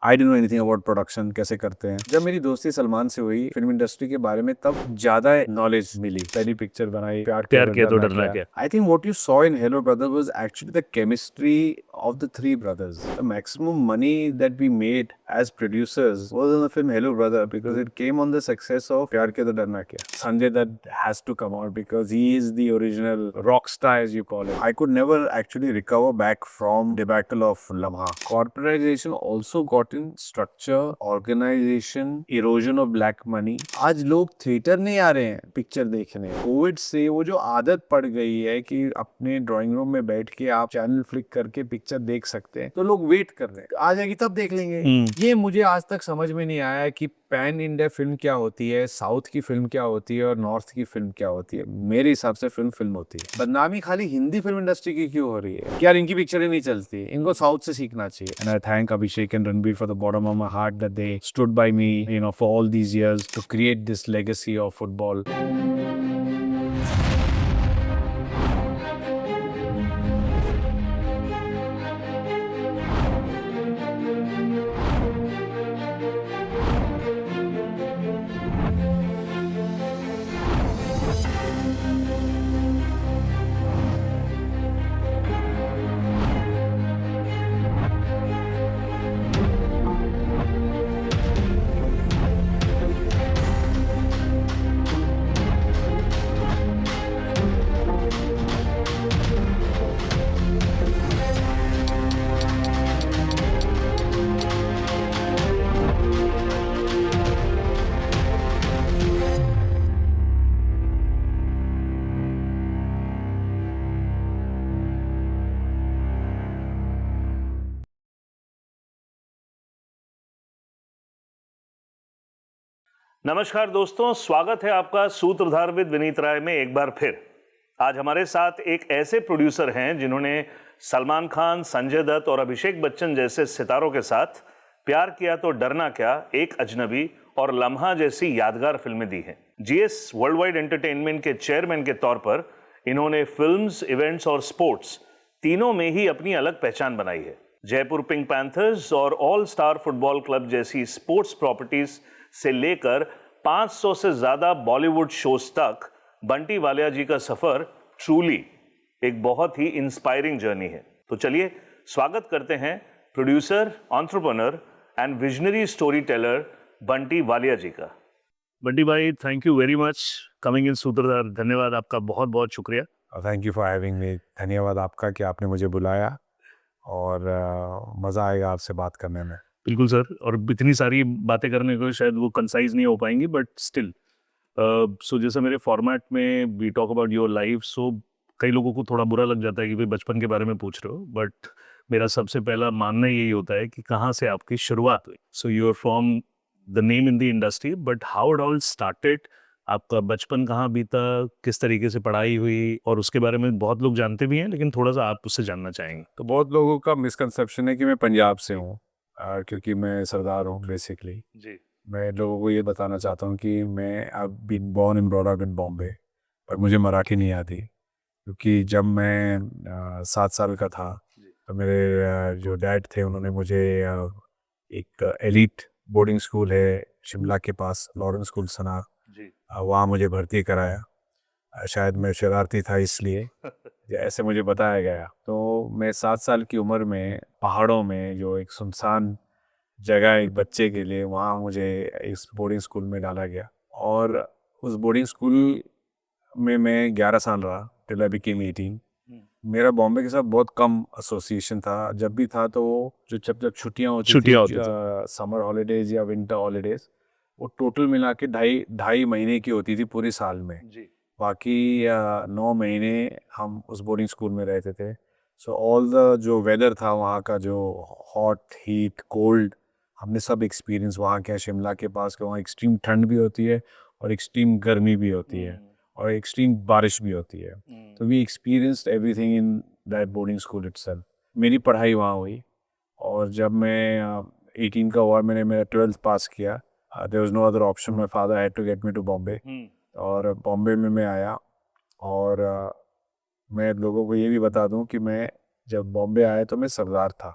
I don't know anything about production, कैसे करते हैं। जब मेरी दोस्ती सलमान से हुई फिल्म इंडस्ट्री के बारे में, तब ज्यादा नॉलेज मिली। पहली पिक्चर बनाई प्यार किया प्यार तो किया तो डरना डरना क्या। क्या। I think what you saw in hello brother was actually the chemistry of the three brothers. The maximum money that we made as producers was in the film Hello Brother because it came on the success of Pyar Kiya To Darna Kya. Sanjay Dutt has to come out because he is the original rock star, as you call it. I could never actually recover back from debacle of Lamha. Corporatization also got in structure, organization, erosion of black money. आज लोग theatre नहीं आ रहे हैं picture देखने। Covid से वो जो आदत पड़ गई है कि अपने ड्राइंग रूम में बैठ के आप चैनल फ्लिक करके पिक्चर देख सकते हैं, तो लोग वेट कर रहे हैं आ जाएगी तब देख लेंगे। ये मुझे आज तक समझ में नहीं आया कि पैन इंडिया फिल्म क्या होती है, साउथ की फिल्म क्या होती है और नॉर्थ की फिल्म क्या होती है। मेरे हिसाब से फिल्म फिल्म होती है। बदनामी खाली हिंदी फिल्म इंडस्ट्री की क्यों हो रही है कि यार इनकी पिक्चरें नहीं चलती, इनको साउथ से सीखना चाहिए। And I thank Abhishek and Ranbir for the bottom of my heart that they stood by me, you know, for all these years to create this legacy of football. नमस्कार दोस्तों, स्वागत है आपका सूत्रधार विद विनीत राय में एक बार फिर। आज हमारे साथ एक ऐसे प्रोड्यूसर हैं जिन्होंने सलमान खान, संजय दत्त और अभिषेक बच्चन जैसे सितारों के साथ प्यार किया तो डरना क्या, एक अजनबी और लम्हा जैसी यादगार फिल्में दी हैं। जीएस वर्ल्ड वाइड एंटरटेनमेंट के चेयरमैन के तौर पर इन्होंने फिल्म्स, इवेंट्स और स्पोर्ट्स तीनों में ही अपनी अलग पहचान बनाई है। जयपुर पिंक पैंथर्स और ऑल स्टार फुटबॉल क्लब जैसी स्पोर्ट्स प्रॉपर्टीज से लेकर 500 से ज्यादा बॉलीवुड शोज तक बंटी वालिया जी का सफर ट्रूली एक बहुत ही इंस्पायरिंग जर्नी है। तो चलिए स्वागत करते हैं producer, entrepreneur and visionary story teller Bunty Walia ji का। बंटी भाई, thank you very much coming in Sutradhar. धन्यवाद, आपका बहुत बहुत शुक्रिया। Thank you for having me. धन्यवाद आपका कि आपने मुझे बुलाया और मज़ा आएगा आपसे बात करने में। बिल्कुल सर, और इतनी सारी बातें करने को शायद वो कंसाइज नहीं हो पाएंगी, बट स्टिल सो जैसे मेरे फॉर्मेट में we talk about your life, so कई लोगों को थोड़ा बुरा लग जाता है कि भाई बचपन के बारे में पूछ रहे हो, बट मेरा सबसे पहला मानना यही होता है कि कहाँ से आपकी शुरुआत हुई। So you are from the name in the industry, but how it all started. आपका बचपन कहाँ बीता, किस तरीके से पढ़ाई हुई, और उसके बारे में बहुत लोग जानते भी हैं, लेकिन थोड़ा सा आप उससे जानना चाहेंगे। तो बहुत लोगों का मिसकंसेप्शन है कि मैं पंजाब से हूँ, क्योंकि मैं सरदार हूँ बेसिकली। जी। मैं लोगों को ये बताना चाहता हूँ कि मैं I been born and brought up in Bombay, पर मुझे मराठी नहीं आती। क्योंकि जब मैं 7 साल का था तो मेरे जो डैड थे उन्होंने मुझे एक एलिट बोर्डिंग स्कूल है शिमला के पास, लॉरेंस स्कूल सनार, जी। वहाँ मुझे भर्ती कराया। शायद मैं शरारती था इसलिए ऐसे मुझे बताया गया। तो मैं 7 साल की उम्र में पहाड़ों में, जो एक सुनसान जगह एक बच्चे के लिए, वहाँ मुझे इस बोर्डिंग स्कूल में डाला गया। और उस बोर्डिंग स्कूल में मैं 11 साल रहा टिल आई बिकेम 18। मेरा बॉम्बे के साथ बहुत कम एसोसिएशन था। जब भी था तो जब छुट्टियाँ होती थी, समर हॉलीडेज या विंटर हॉलीडेज, वो टोटल मिला के ढाई ढाई महीने की होती थी पूरे साल में। जी। बाकी 9 महीने हम उस बोर्डिंग स्कूल में रहते थे। सो ऑल द जो वेदर था वहाँ का, जो हॉट, हीट, कोल्ड, हमने सब एक्सपीरियंस वहाँ के। शिमला के पास के वहाँ एक्सट्रीम ठंड भी होती है और एक्सट्रीम गर्मी भी होती है और एक्सट्रीम बारिश भी होती है। तो we experienced everything in that boarding school itself. मेरी पढ़ाई वहाँ हुई और जब मैं 18 का हुआ, मैंने मेरा 12th पास किया। There was no other option, my father had to get me to Bombay. और बॉम्बे में मैं आया। और मैं लोगों को ये भी बता दूं कि मैं जब बॉम्बे आया तो मैं सरदार था।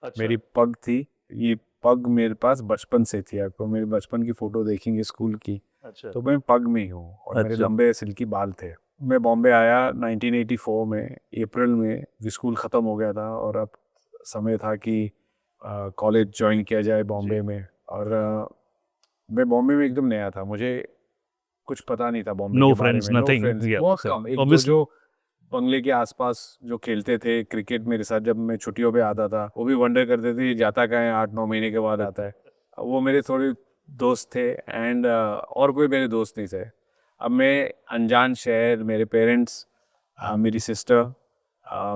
अच्छा। मेरी पग थी, ये पग मेरे पास बचपन से थी। आपको मेरे बचपन की फोटो देखेंगे स्कूल की, अच्छा तो मैं पग में ही हूँ और मेरे अच्छा। लंबे सिल्की बाल थे। मैं बॉम्बे आया 1984 में, अप्रैल में। स्कूल ख़त्म हो गया था और अब समय था कि कॉलेज ज्वाइन किया जाए बॉम्बे में। और मैं बॉम्बे में एकदम नया था, मुझे कुछ पता नहीं था बॉम्बे नो के बारे फ्रेंड्स में। नो नथिंग, फ्रेंड्स, बहुत कम, एक दो ऑब्वियसली। जो बंगले के आसपास जो खेलते थे क्रिकेट मेरे साथ जब मैं छुट्टियों पे आता था, वो भी वंडर करते थे ये जाता कहाँ है, 8-9 महीने के बाद आता है। वो मेरे थोड़े दोस्त थे एंड और कोई मेरे दोस्त नहीं थे। अब मैं अनजान शहर, मेरे पेरेंट्स, मेरी sister,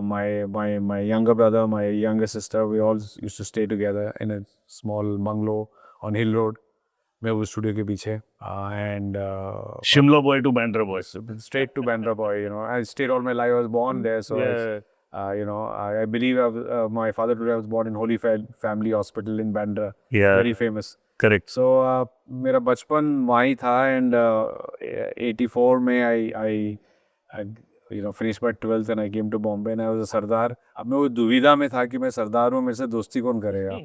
my younger brother, my younger sister, we all used to stay together in a small bungalow on Hill Road. मैं वो स्टूडियो के पीछे and Shimla boy to Bandra boy. straight to Bandra boy. I stayed all my life. I was born there, so I believe my father today was born in Holy Family Hospital in Bandra, very famous. Correct. So मेरा बचपन वहीं था and 84 में I finished my 12th and I came to Bombay and I was a सरदार। अब मैं वो दुविधा में था कि मैं सरदार हूँ, मेरे से दोस्ती कौन करेगा।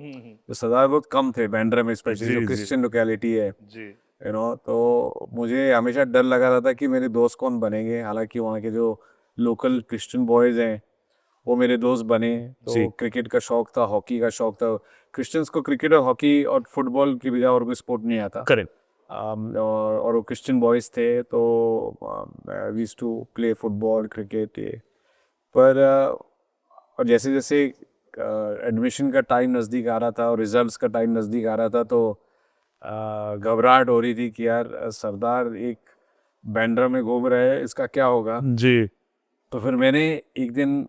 तो सरदार बहुत कम थे बैंड्रा में, स्पेशली जो क्रिश्चियन लोकेलिटी है, जी तो मुझे हमेशा डर लगा रहा था कि मेरे दोस्त कौन बनेंगे। हालांकि वहाँ के जो लोकल क्रिश्चियन बॉयज़ हैं वो मेरे दोस्त बने। तो क्रिकेट का शौक था, हॉकी का शौक था। क्रिश्चियंस को क्रिकेट और हॉकी और फुटबॉल की बजाय और कोई स्पोर्ट नहीं आता। करेक्ट। और वो क्रिश्चियन बॉयज़ थे, तो we used to play football, cricket ये। पर और जैसे जैसे एडमिशन का टाइम नज़दीक आ रहा था और रिजल्ट्स का टाइम नज़दीक आ रहा था, तो घबराहट हो रही थी कि यार सरदार एक बैंड्रा में घूम रहा है, इसका क्या होगा। जी तो फिर मैंने एक दिन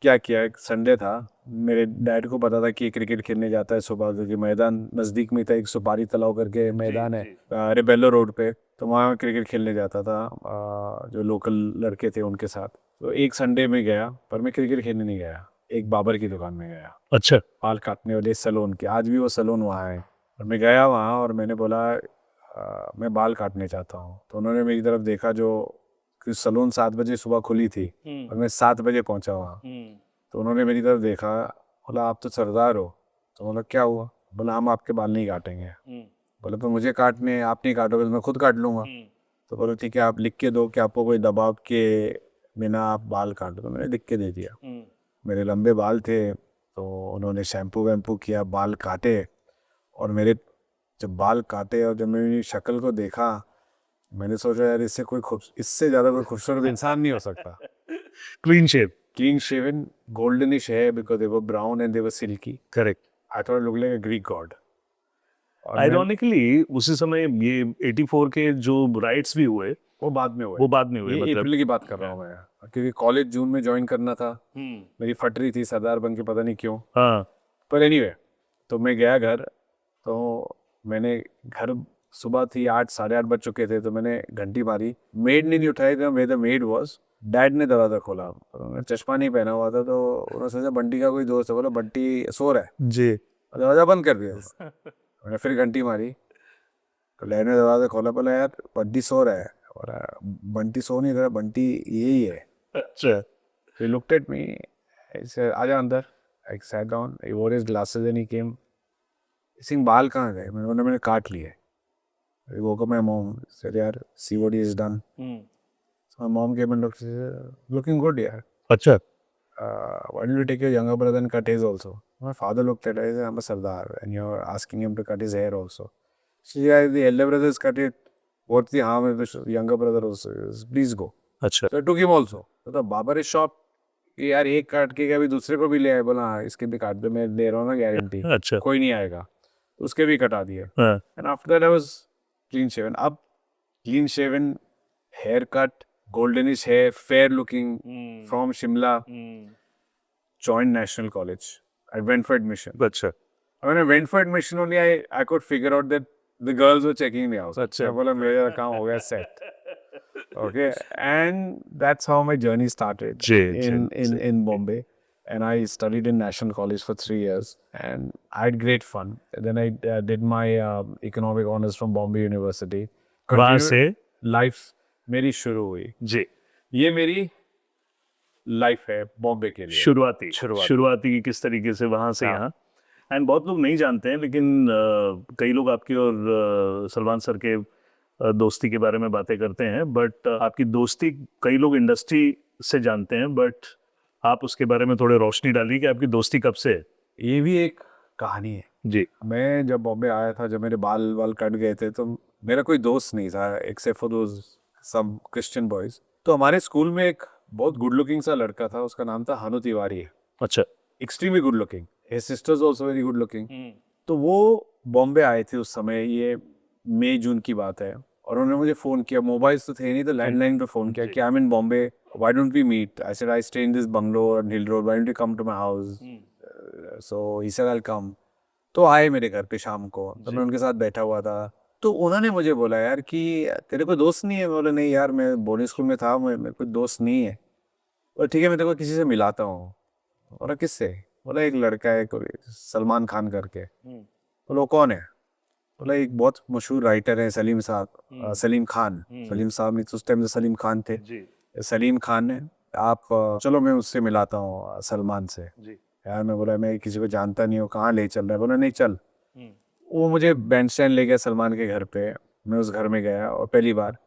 क्या किया, एक संडे था, मेरे डैड को पता था कि क्रिकेट खेलने जाता है सुबह, क्योंकि मैदान नज़दीक में था, एक सुपारी तलाव करके मैदान है रेबेलो रोड पे, तो वहाँ क्रिकेट खेलने जाता था जो लोकल लड़के थे उनके साथ। तो एक संडे में गया, पर मैं क्रिकेट खेलने नहीं गया, एक बाबर की दुकान में गया, अच्छा बाल काटने वाले सैलून के। आज भी वो सैलून वहाँ है। और मैं गया वहाँ और मैंने बोला मैं बाल काटने चाहता हूँ। तो उन्होंने मेरी तरफ देखा, जो कि सैलून 7 बजे सुबह खुली थी और मैं 7 बजे पहुँचा वहाँ। तो उन्होंने मेरी तरफ देखा, बोला आप तो सरदार हो। तो बोला क्या हुआ? बोला हम आपके बाल नहीं काटेंगे। बोला तो मुझे काटने हैं, आप नहीं काटोगे तो मैं खुद काट लूँगा। तो बोला ठीक है, आप लिख के दो कि आपको कोई दबाव के बिना आप बाल काट दो। तो मैंने लिख के दे दिया। मेरे लंबे बाल थे, तो उन्होंने शैम्पू वैम्पू किया, बाल काटे। और मेरे जब बाल काटे और जब मैंने मेरी शक्ल को देखा, मैंने सोचा यार इससे ज़्यादा कोई खूबसूरत इंसान नहीं हो सकता। Clean shave. Clean shaven, goldenish है, because they were brown and they were silky. Correct. I thought look like a Greek god. Ironically उसी समय ये 84 के जो राइट्स भी हुए वो बाद में हुए, वो बाद में हुए, ये मतलब अप्रैल की बात कर रहा हूँ मैं, क्योंकि कॉलेज जून में ज्वाइन करना था। मेरी फट रही थी सरदार बन के, पता नहीं क्यों। हाँ पर एनीवे, तो मैं गया घर। तो मैंने घर, सुबह थी 8, 8:30 बज चुके थे, तो मैंने घंटी मारी, मेड ने नहीं उठाई। तो द मेड वॉज, डैड ने दरवाज़ा खोला, तो चश्मा नहीं पहना हुआ था, तो उन्होंने सोचा बंटी का कोई दोस्त है। बोला बंटी सो रहा है, जी। दरवाज़ा बंद कर दिया। मैंने फिर घंटी मारी, तो डैड ने दरवाज़ा खोला। बोला यार बंटी सो रहा है। और बंटी सो नहीं रहा, बंटी यही है। अच्छा So he looked at me. I said, आजा अंदर। I sat down. He wore his glasses and he came. Singh बाल कहाँ गए? मैंने काट लिए। I woke up my mom. Said यार, see what he has done. So my mom came and looked. She said, looking good यार. अच्छा Why don't you take your younger brother and cut his also? My father looked at her. He said, I'm a Sardar and you're asking him to cut his hair also. She said, the elder brother has cut it. What's the harm if the younger brother also? Please go. अच्छा So I took him also. तो the barber is shop कि यार एक काट के अभी दूसरे को भी ले आए। बोला हाँ इसके भी काट दो, मैं दे रहा हूँ ना गारंटी, अच्छा कोई नहीं आएगा। तो उसके भी कटा दिए। हाँ and after that I was clean shaven. अब clean shaven, hair cut, goldenish hair, fair looking, from Shimla, joined National College. I went for admission. अच्छा When I went for admission only, I could figure out that the girls were checking me out. अच्छा। मैं बोला मेरा काम हो गया set. Okay, and that's how my journey started ji, in Bombay. And I studied in National College for 3 years, and I had great fun. Then I did my economic honors from Bombay University. वहाँ से life मेरी शुरू हुई। जी ये मेरी life है बॉम्बे के लिए। शुरुआती की किस तरीके से वहां से हाँ। यहाँ। एंड बहुत लोग नहीं जानते हैं, लेकिन कई लोग आपकी और सलमान सर के दोस्ती के बारे में बातें करते हैं, बट आपकी दोस्ती कई लोग इंडस्ट्री से जानते हैं, बट आप उसके बारे में थोड़े रोशनी डालिए कि आपकी दोस्ती कब से है। ये भी एक कहानी है। जी। मैं जब बॉम्बे आया था, जब मेरे बाल वाल कट गए थे, तो मेरा कोई दोस्त नहीं था except for those some Christian boys. तो हमारे स्कूल में एक बहुत गुड लुकिंग सा लड़का था, उसका नाम था हनु तिवारी। अच्छा। Extremely good looking, his sisters also very good looking. तो वो बॉम्बे आए थे उस समय, ये मई जून की बात है, और उन्होंने मुझे फ़ोन किया। मोबाइल्स तो थे नहीं, तो लैंडलाइन पे फ़ोन किया कि I am in Bombay, why don't we meet. I said I stay in this bungalow on Hill Road, why don't you come to my house. So he said I will come. तो आए मेरे घर पे शाम को, तो मैं उनके साथ बैठा हुआ था। तो उन्होंने मुझे बोला, यार कि तेरे कोई दोस्त नहीं है? मैं बोला, नहीं यार, मैं बोर्डिंग स्कूल में था, मेरे कोई दोस्त नहीं है। और ठीक है, मैं तेरे को किसी से मिलाता हूँ। बोला, किससे? बोला, एक लड़का है कोई सलमान खान करके। बोला, वो कौन है? बोला, एक बहुत मशहूर राइटर है, सलीम साहब, सलीम खान। सलीम साहब नहीं तो उस टाइम सलीम खान थे। सलीम खान है, आप चलो मैं उससे मिलाता हूँ, सलमान से। यार मैं बोला, मैं किसी को जानता नहीं हूँ, कहाँ ले चल रहा है? बोला, नहीं चल। वो मुझे बैंड स्टैंड ले गया सलमान के घर पे। मैं उस घर में गया और पहली बार,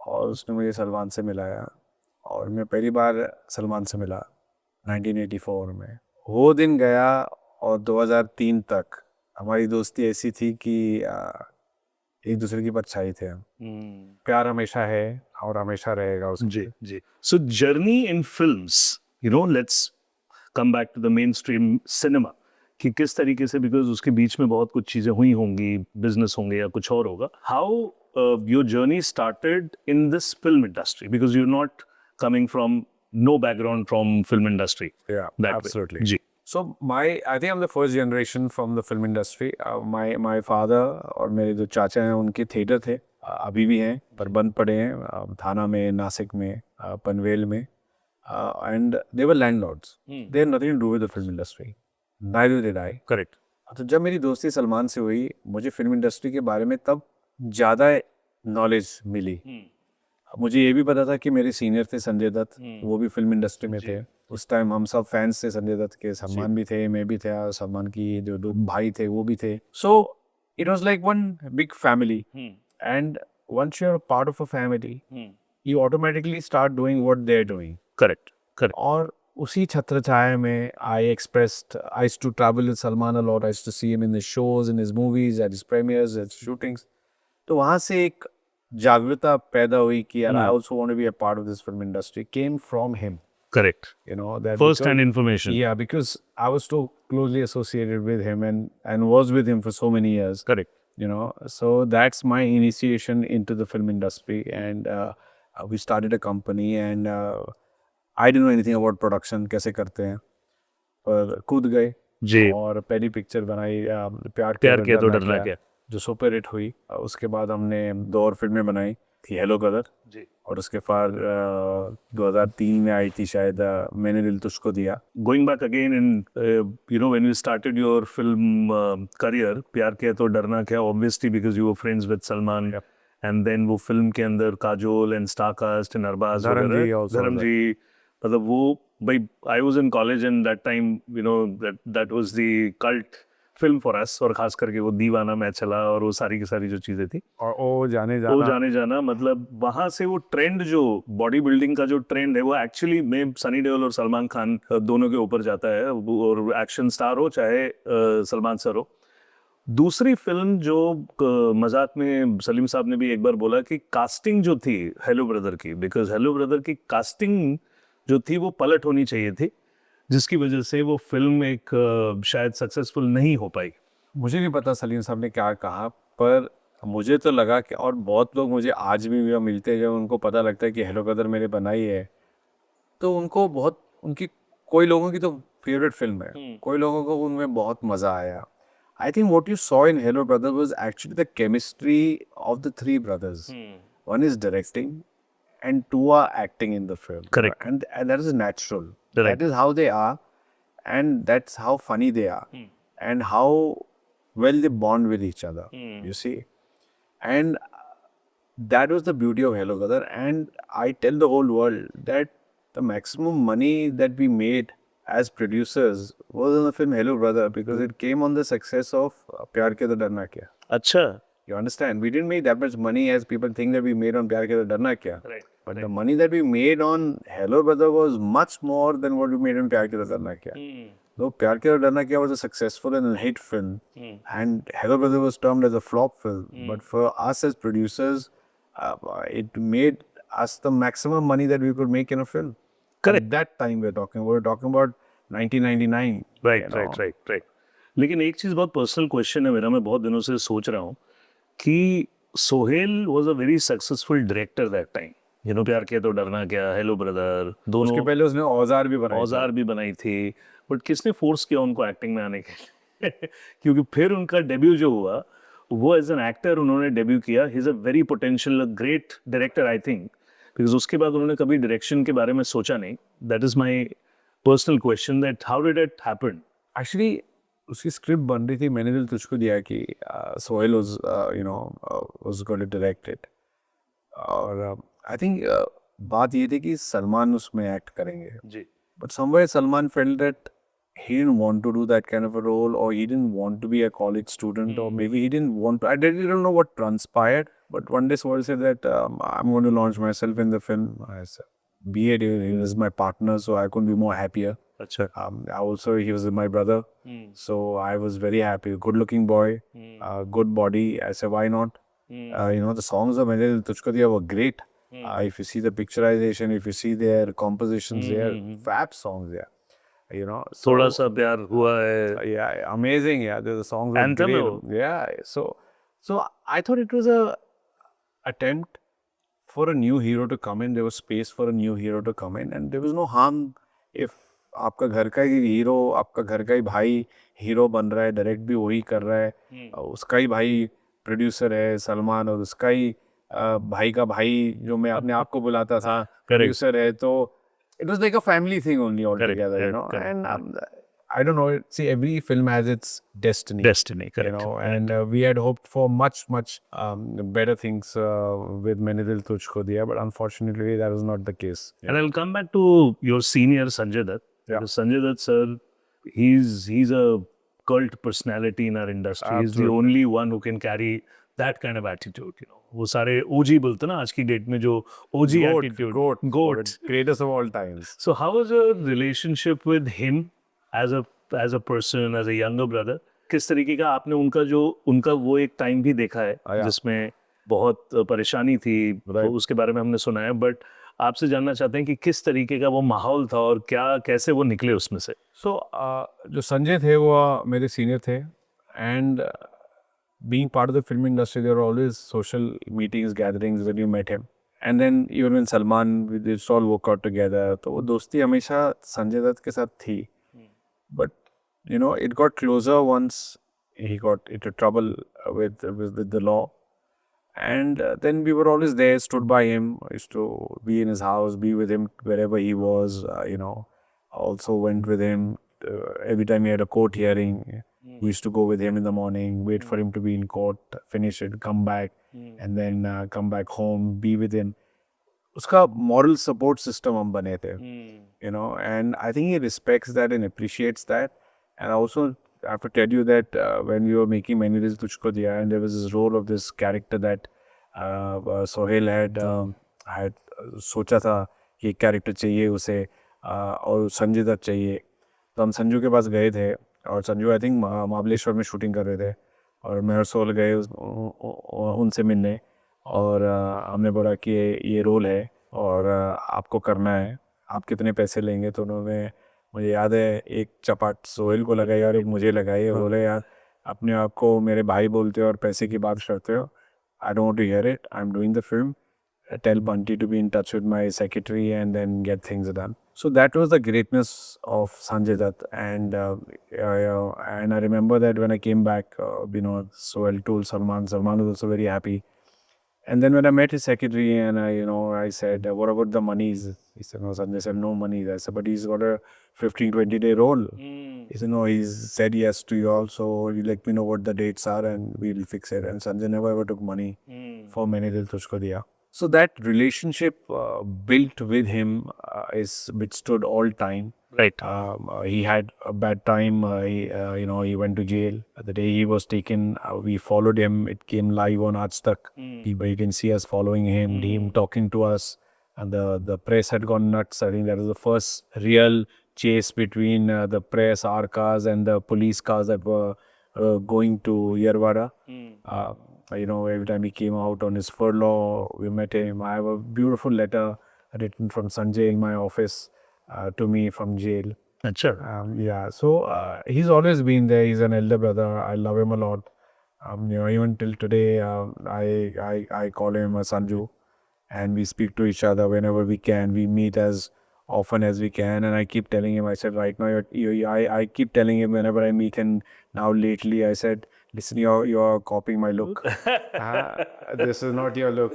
और उसने मुझे सलमान से मिलाया, और मैं पहली बार सलमान से मिला 1984 में। वो दिन गया, और 2003 तक हमारी दोस्ती ऐसी थी कि एक दूसरे की परछाई थे हम। प्यार हमेशा है और हमेशा रहेगा उसके। जी जी। So journey in films, you know, let's come back to the mainstream cinema, कि किस तरीके से, बिकॉज उसके बीच में बहुत कुछ चीज़ें हुई होंगी, बिजनेस होंगे या कुछ और होगा। How your journey started in this film industry, because you are not coming from no background from film industry. Yeah, That way. absolutely. जी। So I think I'm the first generation from the film industry. My father और मेरे जो चाचा हैं, उनके theatre थे, अभी भी हैं पर बंद पड़े हैं, थाना में, नासिक में, पनवेल में, and they were landlords. They had nothing to do with the film industry. Neither did I. Correct. तो जब मेरी दोस्ती सलमान से हुई, मुझे फिल्म इंडस्ट्री के बारे में तब ज़्यादा नॉलेज मिली। मुझे ये भी पता था कि मेरे सीनियर थे संजय दत्त, वो भी फिल्म इंडस्ट्री में थे। उस टाइम हम सब फैंस थे संजय दत्त के, सलमान भी थे, मैं भी था, और सलमान की जो दो भाई थे वो भी थे। So it was like one big family, and once you are part of a family, you automatically start doing what they are doing. Correct correct. और उसी छत्र छाया में I used to travel with Salman a lot. I used to see him in his shows, in his movies, at his premieres, at shootings. तो वहाँ से एक जागरूकता पैदा हुई कि यार, I also want to be a part of this film industry, came from him, correct. you know, that first because- hand information. yeah, because I was so closely associated with him, and was with him for so many years, correct. you know. So that's my initiation into the film industry, and we started a company, and I didn't know anything about production, कैसे करते हैं, पर कूद गए जी। और पहली picture बनाई, प्यार प्यार किया तो डरना क्या, जो सुपर हिट हुई। उसके बाद हमने 2 और फिल्में बनाई थी, हेलो ब्रदर, जी। और उसके बाद 2003 में आई थी शायद, मैंने दिल तुझको दिया। Going back again and you know, when you started your film career, प्यार किया तो डरना क्या, obviously because you were friends with Salman, Yep. and then वो फिल्म के अंदर Kajol and Starcast and Arbaaz धर्म वगैरह, जी also धर्म was जी, मतलब वो भाई, I was in college and that time, you know, that was the cult film for us, और खास करके वो दीवाना मैं चला और वो सारी की सारी जो चीज़ें थी, और ओ जाने वो जाना। जाने जाना, मतलब वहां से वो ट्रेंड, जो बॉडी बिल्डिंग का जो ट्रेंड है, वो एक्चुअली में सनी देओल और सलमान खान दोनों के ऊपर जाता है, और एक्शन स्टार हो चाहे सलमान सर हो। दूसरी फिल्म जो मजाक में सलीम साहब ने भी एक बार बोला कि कास्टिंग जो थी हेलो ब्रदर की, बिकॉज हेलो ब्रदर की कास्टिंग जो थी वो पलट होनी चाहिए थी, जिसकी वजह से वो फिल्म एक शायद सक्सेसफुल नहीं हो पाई। मुझे नहीं पता सलीम साहब ने क्या कहा, पर मुझे तो लगा कि, और बहुत लोग मुझे आज भी जब मिलते हैं, जब उनको पता लगता है कि हेलो ब्रदर मेरे बनाई है, तो उनको बहुत, उनकी कोई लोगों की तो फेवरेट फिल्म है, कोई लोगों को उनमें बहुत मज़ा आया। I think what you saw in hello brother was actually the chemistry of the 3 brothers. One is directing, and 2 are acting in the film. Correct. And that is natural. Right. That is how they are, and that's how funny they are, and how well they bond with each other. You see, and that was the beauty of Hello Brother. And I tell the whole world that the maximum money that we made as producers was in the film Hello Brother because it came on the success of Pyar Kiya To Darna Kya. अच्छा. You understand? We didn't make that much money as people think that we made on Pyar Kiya To Darna Kya. Right. But the money that we made on Hello Brother was much more than what we made on Pyar Kiya To Darna Kya. Though Pyar Kiya To Darna Kya was a successful and a hit film, and Hello Brother was termed as a flop film, but for us as producers, it made us the maximum money that we could make in a film. Correct. At that time we're talking about 1999. Right you know. Right right right. लेकिन एक चीज बहुत personal question है मेरा, मैं बहुत दिनों से सोच रहा हूँ कि Sohail was a very successful director that time. You know, प्यार किया तो डरना क्या, हेलो ब्रदर, उसके दोनों पहले उसने औजार भी बनाए थे. औजार भी बनाई थी. बट किसने फोर्स किया उनको एक्टिंग में आने के लिए? क्योंकि फिर उनका डेब्यू जो हुआ वो एज एन एक्टर उन्होंने डेब्यू किया. He is a very potential great director I think, because उसके बाद उन्होंने कभी डायरेक्शन के बारे में सोचा नहीं. That is my personal question, that how did it happen? Actually उसकी स्क्रिप्ट बन रही थी, मैंने दिल तुझको दिया कि Sohail was was going to direct it. और आई थिंक बात ये थी कि सलमान उसमें एक्ट करेंगे. जी. But somewhere Salman felt that he didn't want to do that kind of a role, or he didn't want to be a college student, or maybe he didn't want to. I don't know what transpired, but one day Sohail said that I'm going to launch myself in the film. I said, be it, he was my partner, so I couldn't be more happier. अच्छा. Also, he was my brother, so I was very happy. Good looking boy, good body. I said, why not? The songs of Maine Dil Tujhko Diya were great. If you see the picturization, if you see their compositions, they are fab songs. So, थोड़ा सा प्यार हुआ है. yeah, amazing. Yeah, the songs were Anthem great. है वो. Yeah, so I thought it was a attempt for a new hero to come in. There was space for a new hero to come in, and there was no harm if आपका घर का ही hero, आपका घर का ही भाई hero बन रहा है, डायरेक्ट भी वही कर रहा है, उसका ही भाई प्रोड्यूसर है सलमान, और उसका ही भाई का भाई जो मैं अपने आप को बुलाता था प्रोड्यूसर है. तो it was like a family thing only altogether, correct. and I don't know, see, every film has its destiny. Destiny, correct. And we had hoped for much better things with Maine Dil Tujhko Diya, but unfortunately that was not the case. And I'll come back to your senior Sanjay Dutt. Yeah. Because Sanjay Dutt, sir, he's a cult personality in our industry. He's the only one who can carry that kind of attitude. वो सारे OG बोलते ना आज की date में, जो OG attitude. Goat. Greatest of all times. So how was your relationship with him as a person, as a younger brother? किस तरीके का आपने उनका वो एक टाइम भी देखा है जिसमें बहुत परेशानी थी, तो उसके बारे में हमने सुना है. बट आपसे जानना चाहते हैं कि किस तरीके का वो माहौल था और कैसे वो निकले उसमें से. So जो संजय थे वो मेरे सीनियर थे, and being part of the film industry, there were always social meetings, gatherings when you met him. And then even when Salman, we just all work out together. तो वो दोस्ती हमेशा संजय दत्त के साथ थी. But it got closer once he got into trouble with the law. And then we were always there, stood by him, used to be in his house, be with him wherever he was, also went with him every time he had a court hearing. We used to go with him in the morning, wait for him to be in court, finish it, come back, and then come back home, be with him. Uska moral support system hum bane the, and I think he respects that and appreciates that. And also, I have to tell you that when we were making Maine Dil Tujhko Diya, and there was this role of this character that Sohail had सोचा था कि एक character चाहिए उसे, और संजय दत्त चाहिए. तो हम संजू के पास गए थे, और संजू आई थिंक महाबलेश्वर में शूटिंग कर रहे थे, और मैं और सोहेल गए उनसे मिलने, और हमने बोला कि ये रोल है और आपको करना है, आप कितने पैसे लेंगे. तो उन्होंने, मुझे याद है, एक चपाट सोहेल को लगाई और एक मुझे लगाई, और बोले यार अपने आप को मेरे भाई बोलते हो और पैसे की बात करते हो. I don't want to hear it. I'm doing the film. Tell Bunty to be in touch with my secretary and then get things done. So that was the greatness of Sanjay Dutt. And I remember that when I came back, Sohail told Salman. Salman was also very happy. And then when I met his secretary and I said, what about the monies? He said, no, Sanjay said, no money. I said, but he's got a 15-20 day role. He said, no, he's said yes to you also. You let me know what the dates are and we'll fix it. And Sanjay never ever took money for Maine Dil Tujhko Diya. So that relationship built with him is withstood all time. Right. He had a bad time. He went to jail. The day he was taken, we followed him. It came live on Aaj Tak. People, you can see us following him talking to us. And the press had gone nuts. I think that was the first real chase between the press, our cars, and the police cars that were going to Yerwada. Every time he came out on his furlough, we met him. I have a beautiful letter written from Sanjay in my office to me from jail. अच्छा. So he's always been there. He's an elder brother. I love him a lot. Even till today, I call him Sanju, and we speak to each other whenever we can. We meet as often as we can, and I keep telling him. I said, right now, I keep telling him whenever I meet him. Now lately, I said, listen, you're copying my look. This is not your look.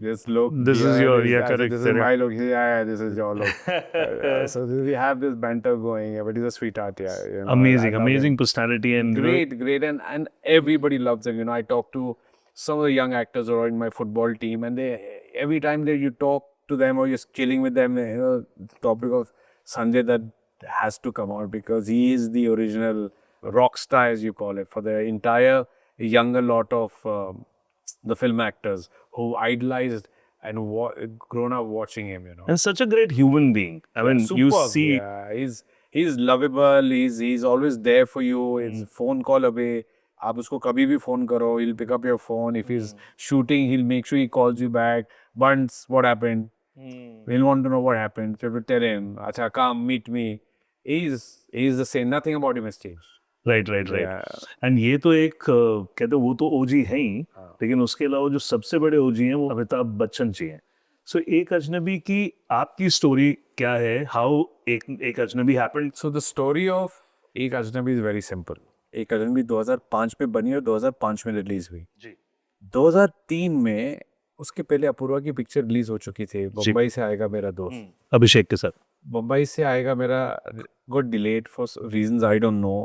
This look. This is your- yeah, I said, correct, this is correct. my look. Yeah, this is your look. So we have this banter going. But he's a sweetheart. Yeah, Amazing, I love him. amazing personality and Great, and everybody loves him. I talk to some of the young actors who are in my football team, and they every time that you talk to them or you're chilling with them, the topic of Sanjay that has to come out because he is the original rock star, as you call it, for the entire younger lot of the film actors who idolized and grown up watching him. and such a great human being. I mean, you Superb, see, yeah. He's lovable. He's always there for you. It's phone call away. आप उसको कभी भी phone करो, he'll pick up your phone. If he's shooting, he'll make sure he calls you back. Once, what happened? He'll want to know what happened. So you tell him, अच्छा, come meet me. He's the same. Nothing about him has changed. Right right Yeah. Right. And ये तो एक कहते हैं वो तो ओजी है ही, लेकिन उसके अलावा जो सबसे बड़े ओजी हैं वो अमिताभ बच्चन जी हैं. सो एक अजनबी की आपकी स्टोरी क्या है? हाउ एक अजनबी happened? So the story of एक अजनबी is very simple. एक अजनबी 2005 में बनी और 2005 में रिलीज हुई. जी. 2003 में उसके पहले अपूर्वा की पिक्चर रिलीज हो चुकी थी. बम्बई से आएगा मेरा दोस्त. अभिषेक के साथ. Mumbai se aayega mera got delayed for reasons I don't know.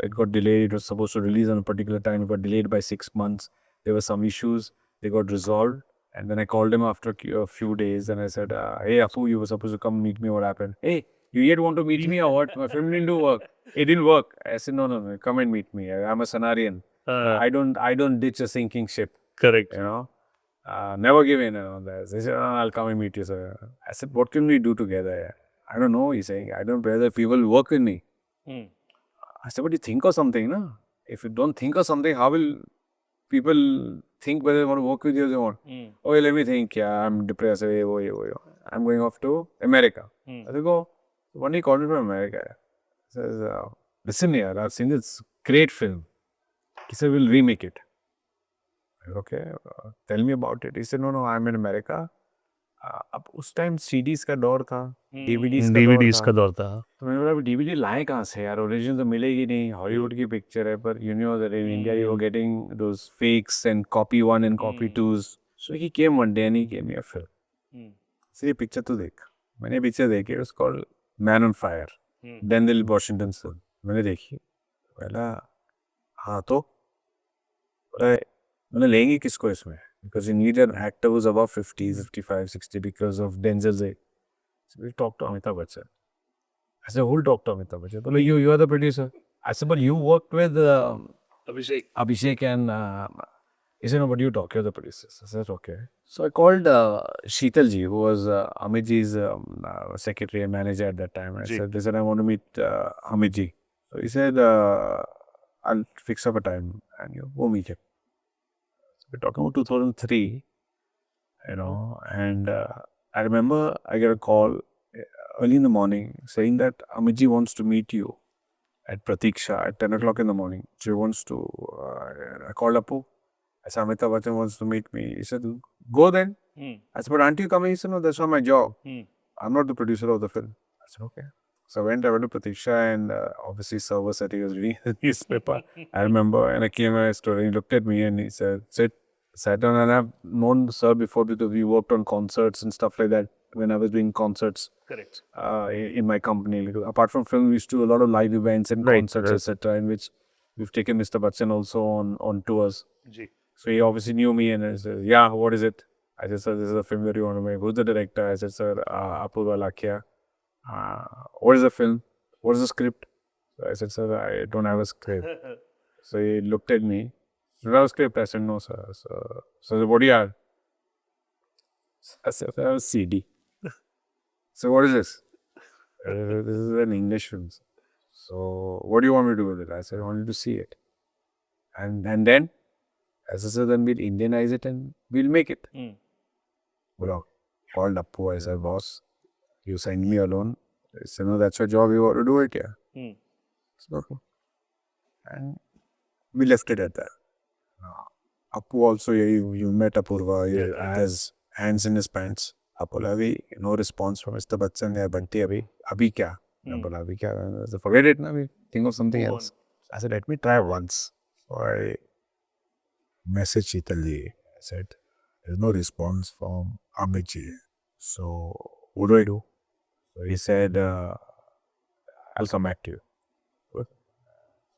It got delayed. It was supposed to release on a particular time. It got delayed by 6 months. There were some issues. They got resolved. And then I called him after a few days and I said, hey, Apu, you were supposed to come meet me. What happened? Hey, you yet want to meet me or what? My film didn't do work. It didn't work. I said, no. Come and meet me. I'm a Sanarian. I don't ditch a sinking ship. Correct. Never give in and all that. They said, I'll come and meet you, sir. I said, what can we do together? I don't know, he's saying. I don't know whether people work with me. I said, but you think of something, na? If you don't think of something, how will people think whether they want to work with you or they want? Okay, let me think. Yeah, I'm depressed. I'm going off to America. I said, go. One day he called me from America. He says, listen here, I've seen this great film. He said, we'll remake it. I said, okay, tell me about it. He said, no, I'm in America. अब उस time CDs का दौर था, DVDs का दौर था. तो मैंने बोला डीवीडी लाएं कहाँ से यार, ओरिजिनल तो मिलेगी नहीं, हॉलीवुड की पिक्चर है, पर you know that in India you were getting those fakes and copy 1 and copy 2s. So he came one day and he gave me a film. So ये पिक्चर तो देख. मैंने पिक्चर देखी, it was called Man on Fire, Denzel Washington stone. मैंने देखी, बोला हाँ तो मैंने लेंगे किसको इसमें, because you need an actor who's above 50, 55, 60 because of Denzel's age. So we talked to Amitabh Bachchan. I said, who'll talk to Amitabh Bachchan? Well, you are the producer. I said, but you worked with Abhishek and he said, no, but you talk, you're the producer. I said, okay. So I called Sheetal ji, who was Amit ji's secretary and manager at that time. I said, listen, I want to meet Amit ji. So he said, I'll fix up a time and you go meet him. We're talking about 2003, and I remember I get a call early in the morning saying that Amitji wants to meet you at Pratiksha at 10 o'clock in the morning. She wants to, I called Apu. I said, Amitabh Bachchan wants to meet me. He said, go then. I said, but aren't you coming? He said, no, that's not my job. I'm not the producer of the film. I said, okay. So I went to Pratiksha and obviously server said he was reading the newspaper. I remember, and I came to his store and he looked at me and he said, sat down, and I've known sir before because we worked on concerts and stuff like that when I was doing concerts. Correct. In my company. Like, apart from film, we used to do a lot of live events and concerts, etc., in which we've taken Mr. Bachchan also on tours. Ji. So he obviously knew me and he said, yeah, what is it? I said, sir, this is a film that you want to make. Who's the director? I said, sir, Apurva Lakhia. What is the film? What is the script? So I said, sir, I don't have a script. So he looked at me. Do you have a script? I said, no, sir. So what do you have? I said, I have a CD. So what is this? This is an English film. So what do you want me to do with it? I said, I want you to see it. And then, as I said, then we'll Indianize it and we'll make it. Well, called Appu. I said, boss, you send me alone. I said, no, that's your job. You want to do it, yeah. So, okay. And we left it at that. Appu also, you met Apurva, he has hands in his pants. Appu, Abhi, no response from Mr. Bachchan or Bunty, Abhi kya? Abhi kya? I said, forget it, na, we think of something else. I said, let me try once. So I messaged Sheetal ji. I said, there's no response from Amit ji. So what do I do? So he said, I'll come back to you.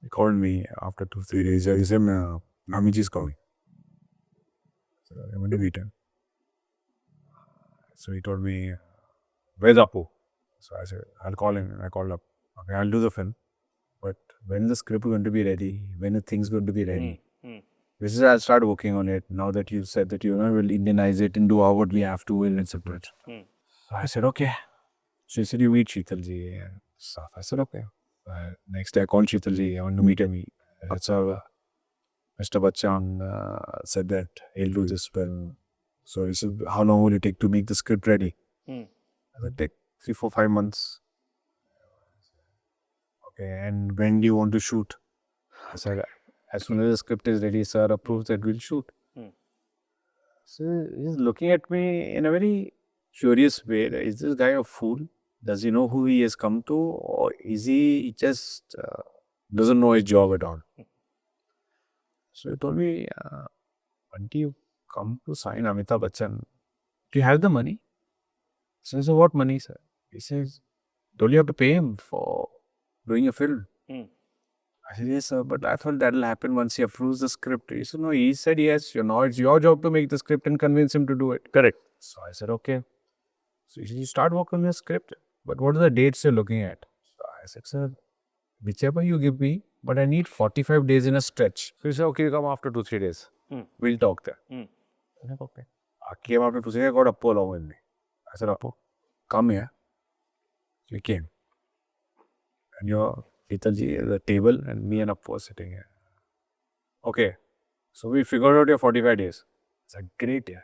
He called me after 2-3 days. He said, Amit ji is coming. So I went to meet him. So he told me, where's Appu? So I said, I'll call him. And I called up. Okay, I'll do the film. But when is the script going to be ready? When are things going to be ready? This is I'll start working on it. Now that you said that, we'll Indianize it and do what we have to and separate. So I said, okay. So he said, you meet Sheetal ji and stuff. I said, okay. Next day I called Sheetal ji. I want to meet him. That's how Mr. Bachchan said that he'll do this film. So he said, how long will it take to make the script ready? I said, take 3, 4, 5 months. Okay, and when do you want to shoot? I said, as soon as the script is ready, sir approves that we'll shoot. So he's looking at me in a very curious way. Is this guy a fool? Does he know who he has come to? Or is he just doesn't know his job at all? So he told me, Auntie, you come to sign Amitabh Bachchan. Do you have the money? So I said, what money, sir? He says, don't you have to pay him for doing a film? I said, yes, sir, but I thought that'll happen once he approves the script. He said, no, he said, yes, now it's your job to make the script and convince him to do it. Correct. So I said, okay. So he said, you start working on your script, but what are the dates you're looking at? So I said, sir, whichever you give me, but I need 45 days in a stretch. So he said, okay, you come after 2-3 days. We'll talk there. I said, okay. I came after 2-3 days, I got Appu along with me. I said, Appu, come here. So he came. And your Sheetal ji at the table and me and Appu were sitting here. Okay. So we figured out your 45 days. I said, great, yeah.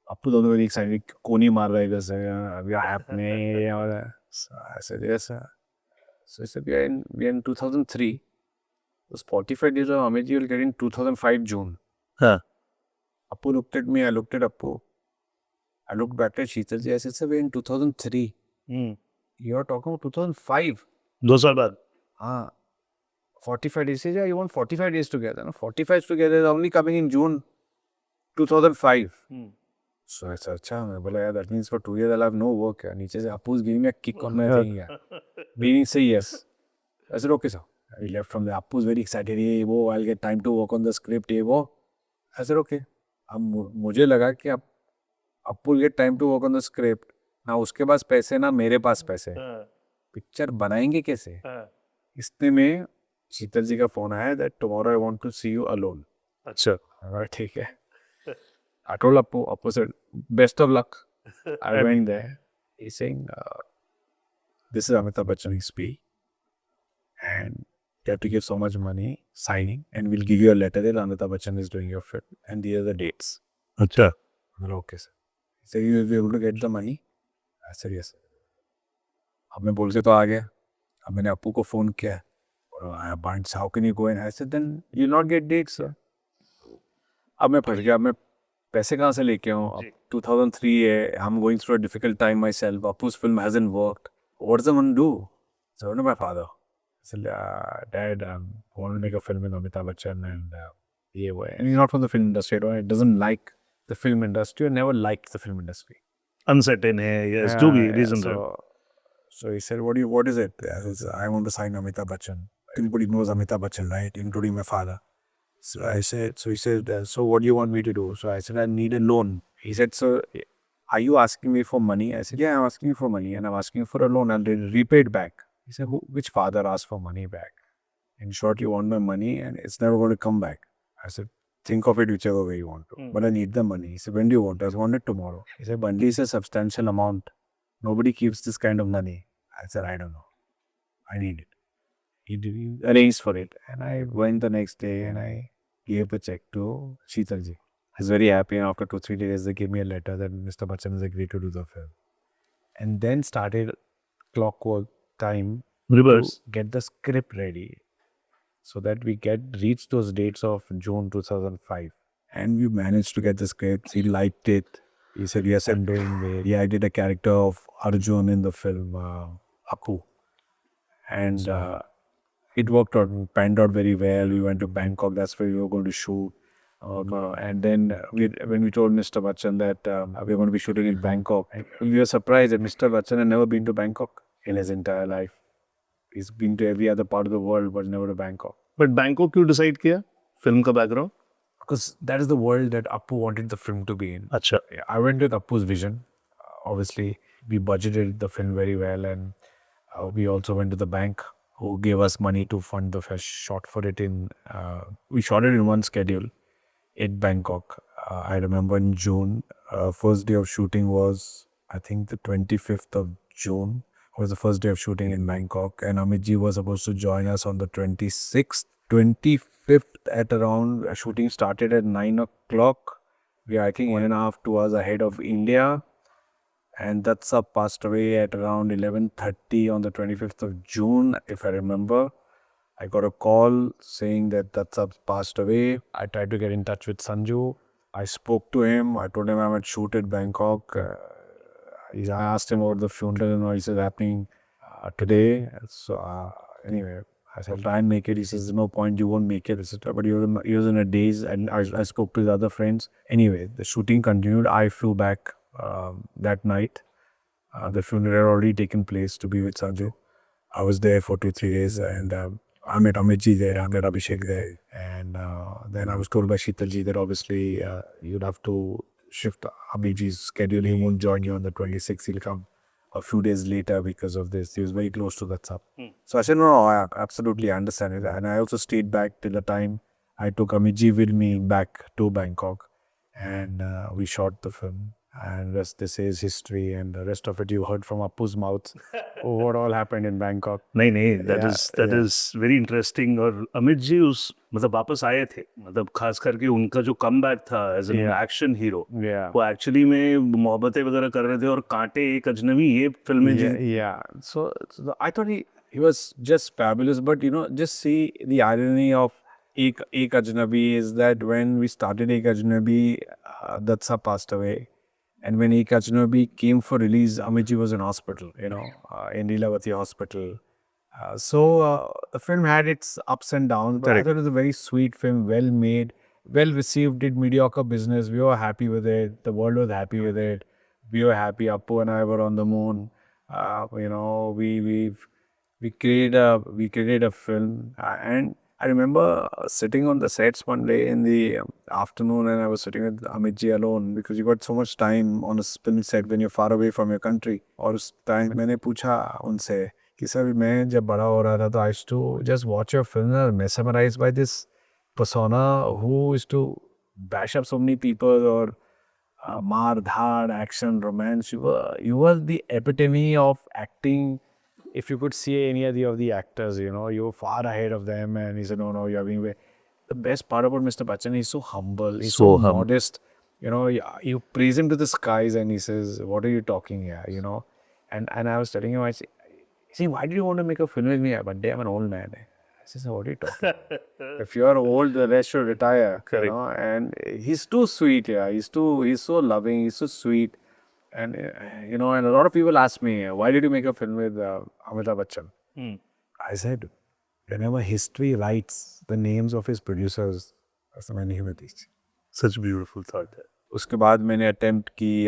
Appu was very excited. Koni maar rahe hai, we are happening. So I said, yes, sir. So he said, we are in 2003. Those 45 days of Amit ji will get in 2005 June. हाँ. Appu looked at me, I looked at Appu. I looked back at Sheetal ji. I said, sir, we're in 2003. You are talking about 2005. 2 साल बाद. 45 days. He said, yeah, you want 45 days together. No? 45 together is only coming in June 2005. So I said, acha, that means for 2 years I'll have no work. Niche se Appu is giving me a kick on my thing. Meaning say yes. I said, okay, sir. We left from there. Appu is very excited. I'll get time to work on the script. I said, okay. अब मुझे लगा कि अब Appu will get time to work on the script. ना उसके पास पैसे ना मेरे पास पैसे. पिक्चर बनाएंगे कैसे? इतने में शीतल जी का फोन आया that tomorrow I want to see you alone. अच्छा. ठीक है. I told Appu said, best of luck. I went there. He's saying, this is Amitabh Bachchan SP. And you have to give so much money, signing, and we'll give you a letter that Amitabh Bachchan is doing your film. And these are the dates. अच्छा. I said, okay, sir. He said, you will be able to get the money? I said, yes, sir. अब मैं बोल के तो आ गया. अब मैंने अप्पू को फोन किया. Bunts, how can you go in? I said, then you'll not get dates, sir. अब मैं फंस गया. अब मैं पैसे कहाँ से लेके आऊँ? अब 2003 है. I'm going through a difficult time myself. Appu's film hasn't worked. What's the one do? So I went to my father. I said, Dad, I want to make a film with Amitabh Bachchan and and he's not from the film industry. He doesn't like the film industry. Or never liked the film industry. Uncertain है. Yes, do be reason. So he said, what is it? I said, I want to sign Amitabh Bachchan. Everybody knows Amitabh Bachchan, right? Including my father. So he said, so what do you want me to do? So I said, I need a loan. He said, sir, are you asking me for money? I said, yeah, I'm asking you for money and I'm asking you for a loan. I'll repay it back. He said, which father asked for money back? In short, you want my money and it's never going to come back. I said, think of it whichever way you want to. But I need the money. He said, when do you want it? I want it tomorrow. He said, but it's a substantial amount. Nobody keeps this kind of money. I said, I don't know. I need it. He arranged for it. And I went the next day and I gave the check to Sheetalji. I was very happy, and after 2-3 days, they gave me a letter that Mr. Bachchan has agreed to do the film. And then started clockwork time Reverse. to get the script ready so that we reach those dates of June 2005. And we managed to get the script. He liked it. He said, yes, I'm doing it. Yeah, I did a character of Arjun in the film Appu. And it worked out, panned out very well. We went to Bangkok. That's where we were going to shoot. And then when we told Mr. Bachchan that we were going to be shooting in Bangkok, we were surprised that Mr. Bachchan had never been to Bangkok in his entire life. He's been to every other part of the world, but never to Bangkok. But Bangkok क्यों decide किया? Film का background? Because that is the world that Appu wanted the film to be in. अच्छा. Yeah, I went with Appu's vision. Obviously, we budgeted the film very well, and we also went to the bank who gave us money to fund the first shot for it in. We shot it in one schedule in Bangkok. I remember in June, first day of shooting was, I think, the 25th of June was the first day of shooting in Bangkok, and Amitji was supposed to join us on the 26th. 25th at around, shooting started at 9 o'clock. We are, I think, 1.5 2 hours ahead of India. And Datsab passed away at around 11:30 on the 25th of June, if I remember. I got a call saying that Datsab passed away. I tried to get in touch with Sanju. I spoke to him. I told him I'm at shoot at Bangkok. I asked him about the funeral and all. He said, happening today. So anyway, I said, I'll try and make it. He says, there's no point, you won't make it, etc. But he was in a daze, and I spoke to his other friends. Anyway, the shooting continued. I flew back that night. The funeral had already taken place to be with Sanju. I was there for 2-3 days, and I met Amitji there, I met Abhishek there. And then I was told by Sheetalji that obviously you'd have to shift Abhiji's schedule. He won't join you on the 26th. He'll come a few days later because of this. He was very close to Datsab. So I said, no, I absolutely understand it. And I also stayed back till the time I took Amitji with me back to Bangkok. And we shot the film. And rest, this is history, and the rest of it you heard from Appu's mouth. What all happened in Bangkok. नहीं, that is very interesting. और अमित जी उस मतलब वापस आए थे, मतलब खास करके उनका जो कमबैक था एज एन एक्शन हीरो, वो एक्चुअली में मोहब्बतें वगैरह कर रहे थे और कांटे एक अजनबी ये फिल्में So I thought he was just fabulous, but just see the irony of Ek Ajnabi is that when we started Ek Ajnabi, Datsab passed away. And when Ek Ajnabi came for release, Amitji was in hospital, in Leelavati hospital. So the film had its ups and downs, but I thought it was a very sweet film, well made, well received, did mediocre business. We were happy with it. The world was happy with it. We were happy. Appu and I were on the moon. We created a film, and I remember sitting on the sets one day in the afternoon, and I was sitting with Amitji alone because you got so much time on a film set when you're far away from your country. और उस time मैंने पूछा उनसे कि sir मैं जब बड़ा हो रहा था तो I used to just watch your film and mesmerized by this persona who used to bash up so many people or maar, dhaad, action, romance. You were the epitome of acting. If you could see any of the actors, you were far ahead of them. And he said, no, you're being way. The best part about Mr. Bachchan, he's so humble, he's so modest. You praise him to the skies and he says, what are you talking here, And I was telling him, I say, why did you want to make a film with me? But I'm an old man. I said, what are you talking If you're old, the rest should retire. And he's too sweet, he's so loving, he's so sweet. And, and a lot of people ask me, why did you make a film with Amitabh Bachchan? I said, whenever history writes the names of his producers, that's the many humanities. Such beautiful thought. उसके बाद मैंने attempt की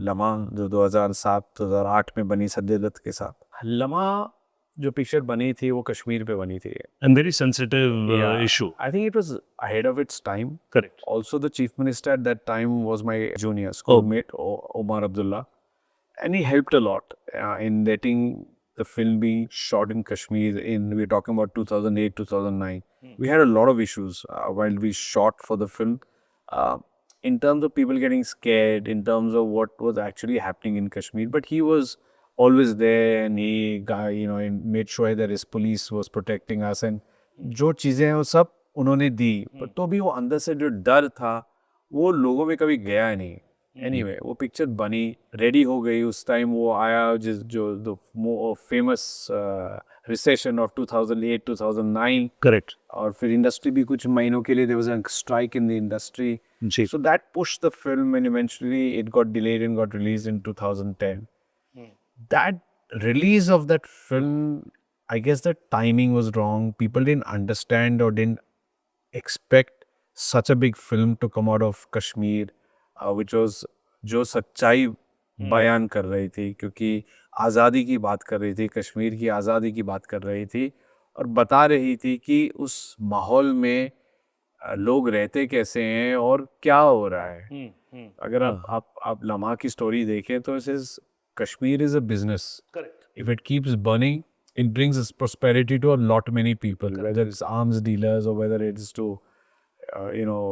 लम्हा जो 2007-2008 में बनी संजय दत्त के साथ. लम्हा जो पिक्चर बनी थी वो कश्मीर पे बनी थी. And very sensitive Yeah. issue. I think it was ahead of its time. Correct. Also, the chief minister at that time was my junior schoolmate, Omar Abdullah, and he helped a lot in letting the film be shot in Kashmir. We're talking about 2008, 2009. We had a lot of issues while we shot for the film. Uh, in terms of people getting scared, in terms of what was actually happening in Kashmir, but he was always there, and he made sure that his police was protecting us, and जो चीज़ें हैं वो सब उन्होंने दी, पर तो भी वो अंदर से जो डर था वो लोगों में कभी गया नहीं. Anyway, वो पिक्चर बनी, रेडी हो गई. उस टाइम वो आया जो फेमस रिसेशन ऑफ 2008 2009. Correct. और फिर इंडस्ट्री भी कुछ महीनों के लिए there was a strike in the industry. Ji. So that pushed the film, and eventually it got delayed and got released in 2010. That release of that film, I guess the timing was wrong. People didn't understand or didn't expect such a big film to come out of Kashmir, which was जो सच्चाई बयान कर रही थी, क्योंकि आज़ादी की बात कर रही थी, कश्मीर की आज़ादी की बात कर रही थी, और बता रही थी कि उस माहौल में लोग रहते कैसे हैं और क्या हो रहा है. अगर आप लम्हा की स्टोरी देखें तो इस Kashmir is a business. Correct. If it keeps burning, it brings prosperity to a lot many people, whether it's arms dealers or whether it's to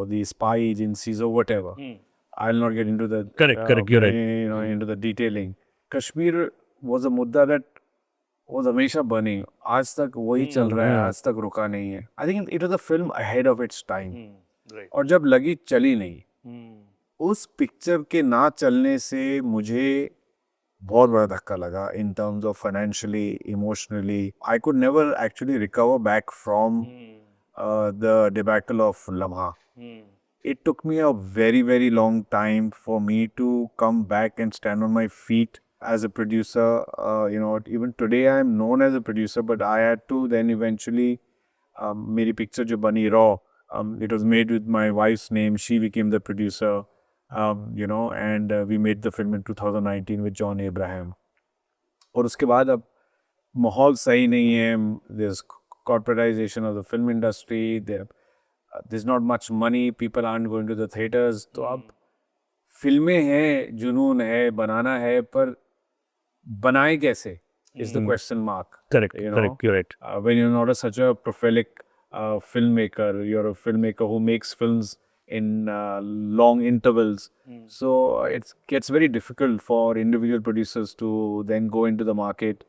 the spy agencies or whatever. I'll not get into the Correct, you're right. into the detailing. Kashmir was a mudda that was हमेशा burning. आज तक वही चल रहा है, आज तक रुका नहीं है. I think it was a film ahead of its time. Right. और जब लगी चली नहीं. उस पिक्चर के ना चलने से मुझे बहुत बड़ा धक्का लगा in terms of financially, emotionally. I could never actually recover back from the debacle of Lamha. It took me a very, very long time for me to come back and stand on my feet as a producer. Even today I am known as a producer, but I had to then eventually, मेरी picture जो बनी Raw, it was made with my wife's name. She became the producer. And we made the film in 2019 with John Abraham. और उसके बाद अब माहौल सही नहीं है. There's corporatization of the film industry. There's not much money. People aren't going to the theaters. तो अब फिल्में हैं, जुनून है, बनाना है, पर बनाए कैसे is the question mark. Correct. You know? Correct. You're right. When you're not such a prolific filmmaker, you're a filmmaker who makes films in long intervals. So it gets very difficult for individual producers to then go into the market,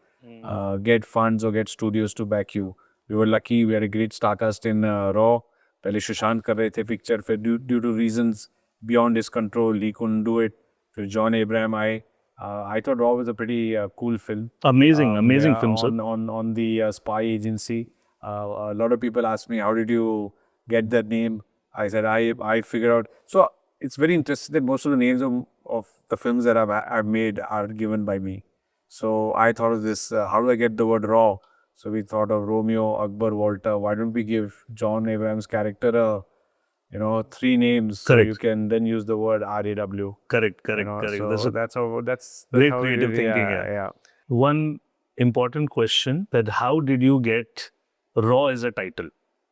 get funds or get studios to back you. We were lucky. We had a great star cast in Raw. पहले सुशांत कर रहे थे picture, फिर due to reasons beyond his control, he couldn't do it. फिर John Abraham आए. I thought Raw was a pretty cool film. Amazing Yeah, film, sir. on the spy agency. A lot of people ask me, how did you get that name? I said, I figured out. So it's very interesting that most of the names of the films that I've made are given by me. So I thought of this, how do I get the word Raw? So we thought of Romeo, Akbar, Walter. Why don't we give John Abraham's character three names, so Correct. you can then use the word RAW. Correct. So that's Great how we creative did it. thinking, Yeah, yeah. yeah. One important question, that how did you get Raw as a title?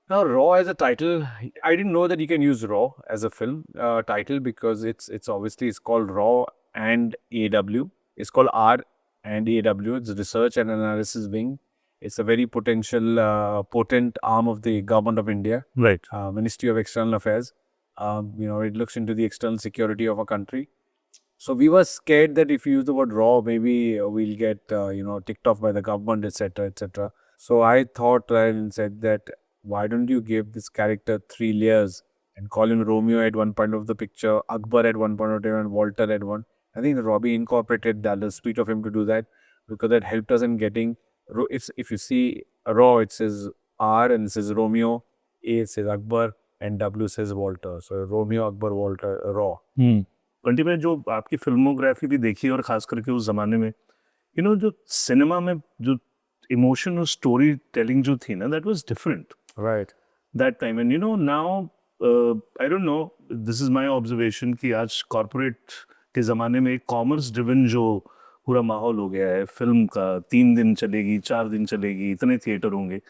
Now, Raw as a title, I didn't know that you can use Raw as a film title, because it's obviously it's called Raw and AW. It's called R and AW. It's Research and Analysis Wing. It's a very potent arm of the government of India, Right. Ministry of External Affairs. It looks into the external security of a country. So we were scared that if you use the word Raw, maybe we'll get ticked off by the government, etc., etc. So I thought and said that, why don't you give this character 3 layers and call him Romeo at one point of the picture, Akbar at one point of time, and Walter at one. I think Robbie incorporated that, the sweet of him to do that, because that helped us in getting. If you see Raw, it says R and it says Romeo, A it says Akbar, and W says Walter. So Romeo, Akbar, Walter, Raw. Bunty भाई, जो आपकी filmography भी देखी और खास करके उस जमाने में जो सिनेमा में जो इमोशन और स्टोरी टेलिंग जो थी ना, that was different Right. That time. And now I don't know, this is my observation कि आज कॉर्पोरेट के ज़माने में एक कॉमर्स ड्रिवन जो पूरा माहौल हो गया है फिल्म का, 3 दिन चलेगी, 4 दिन चलेगी, इतने थिएटर होंगे.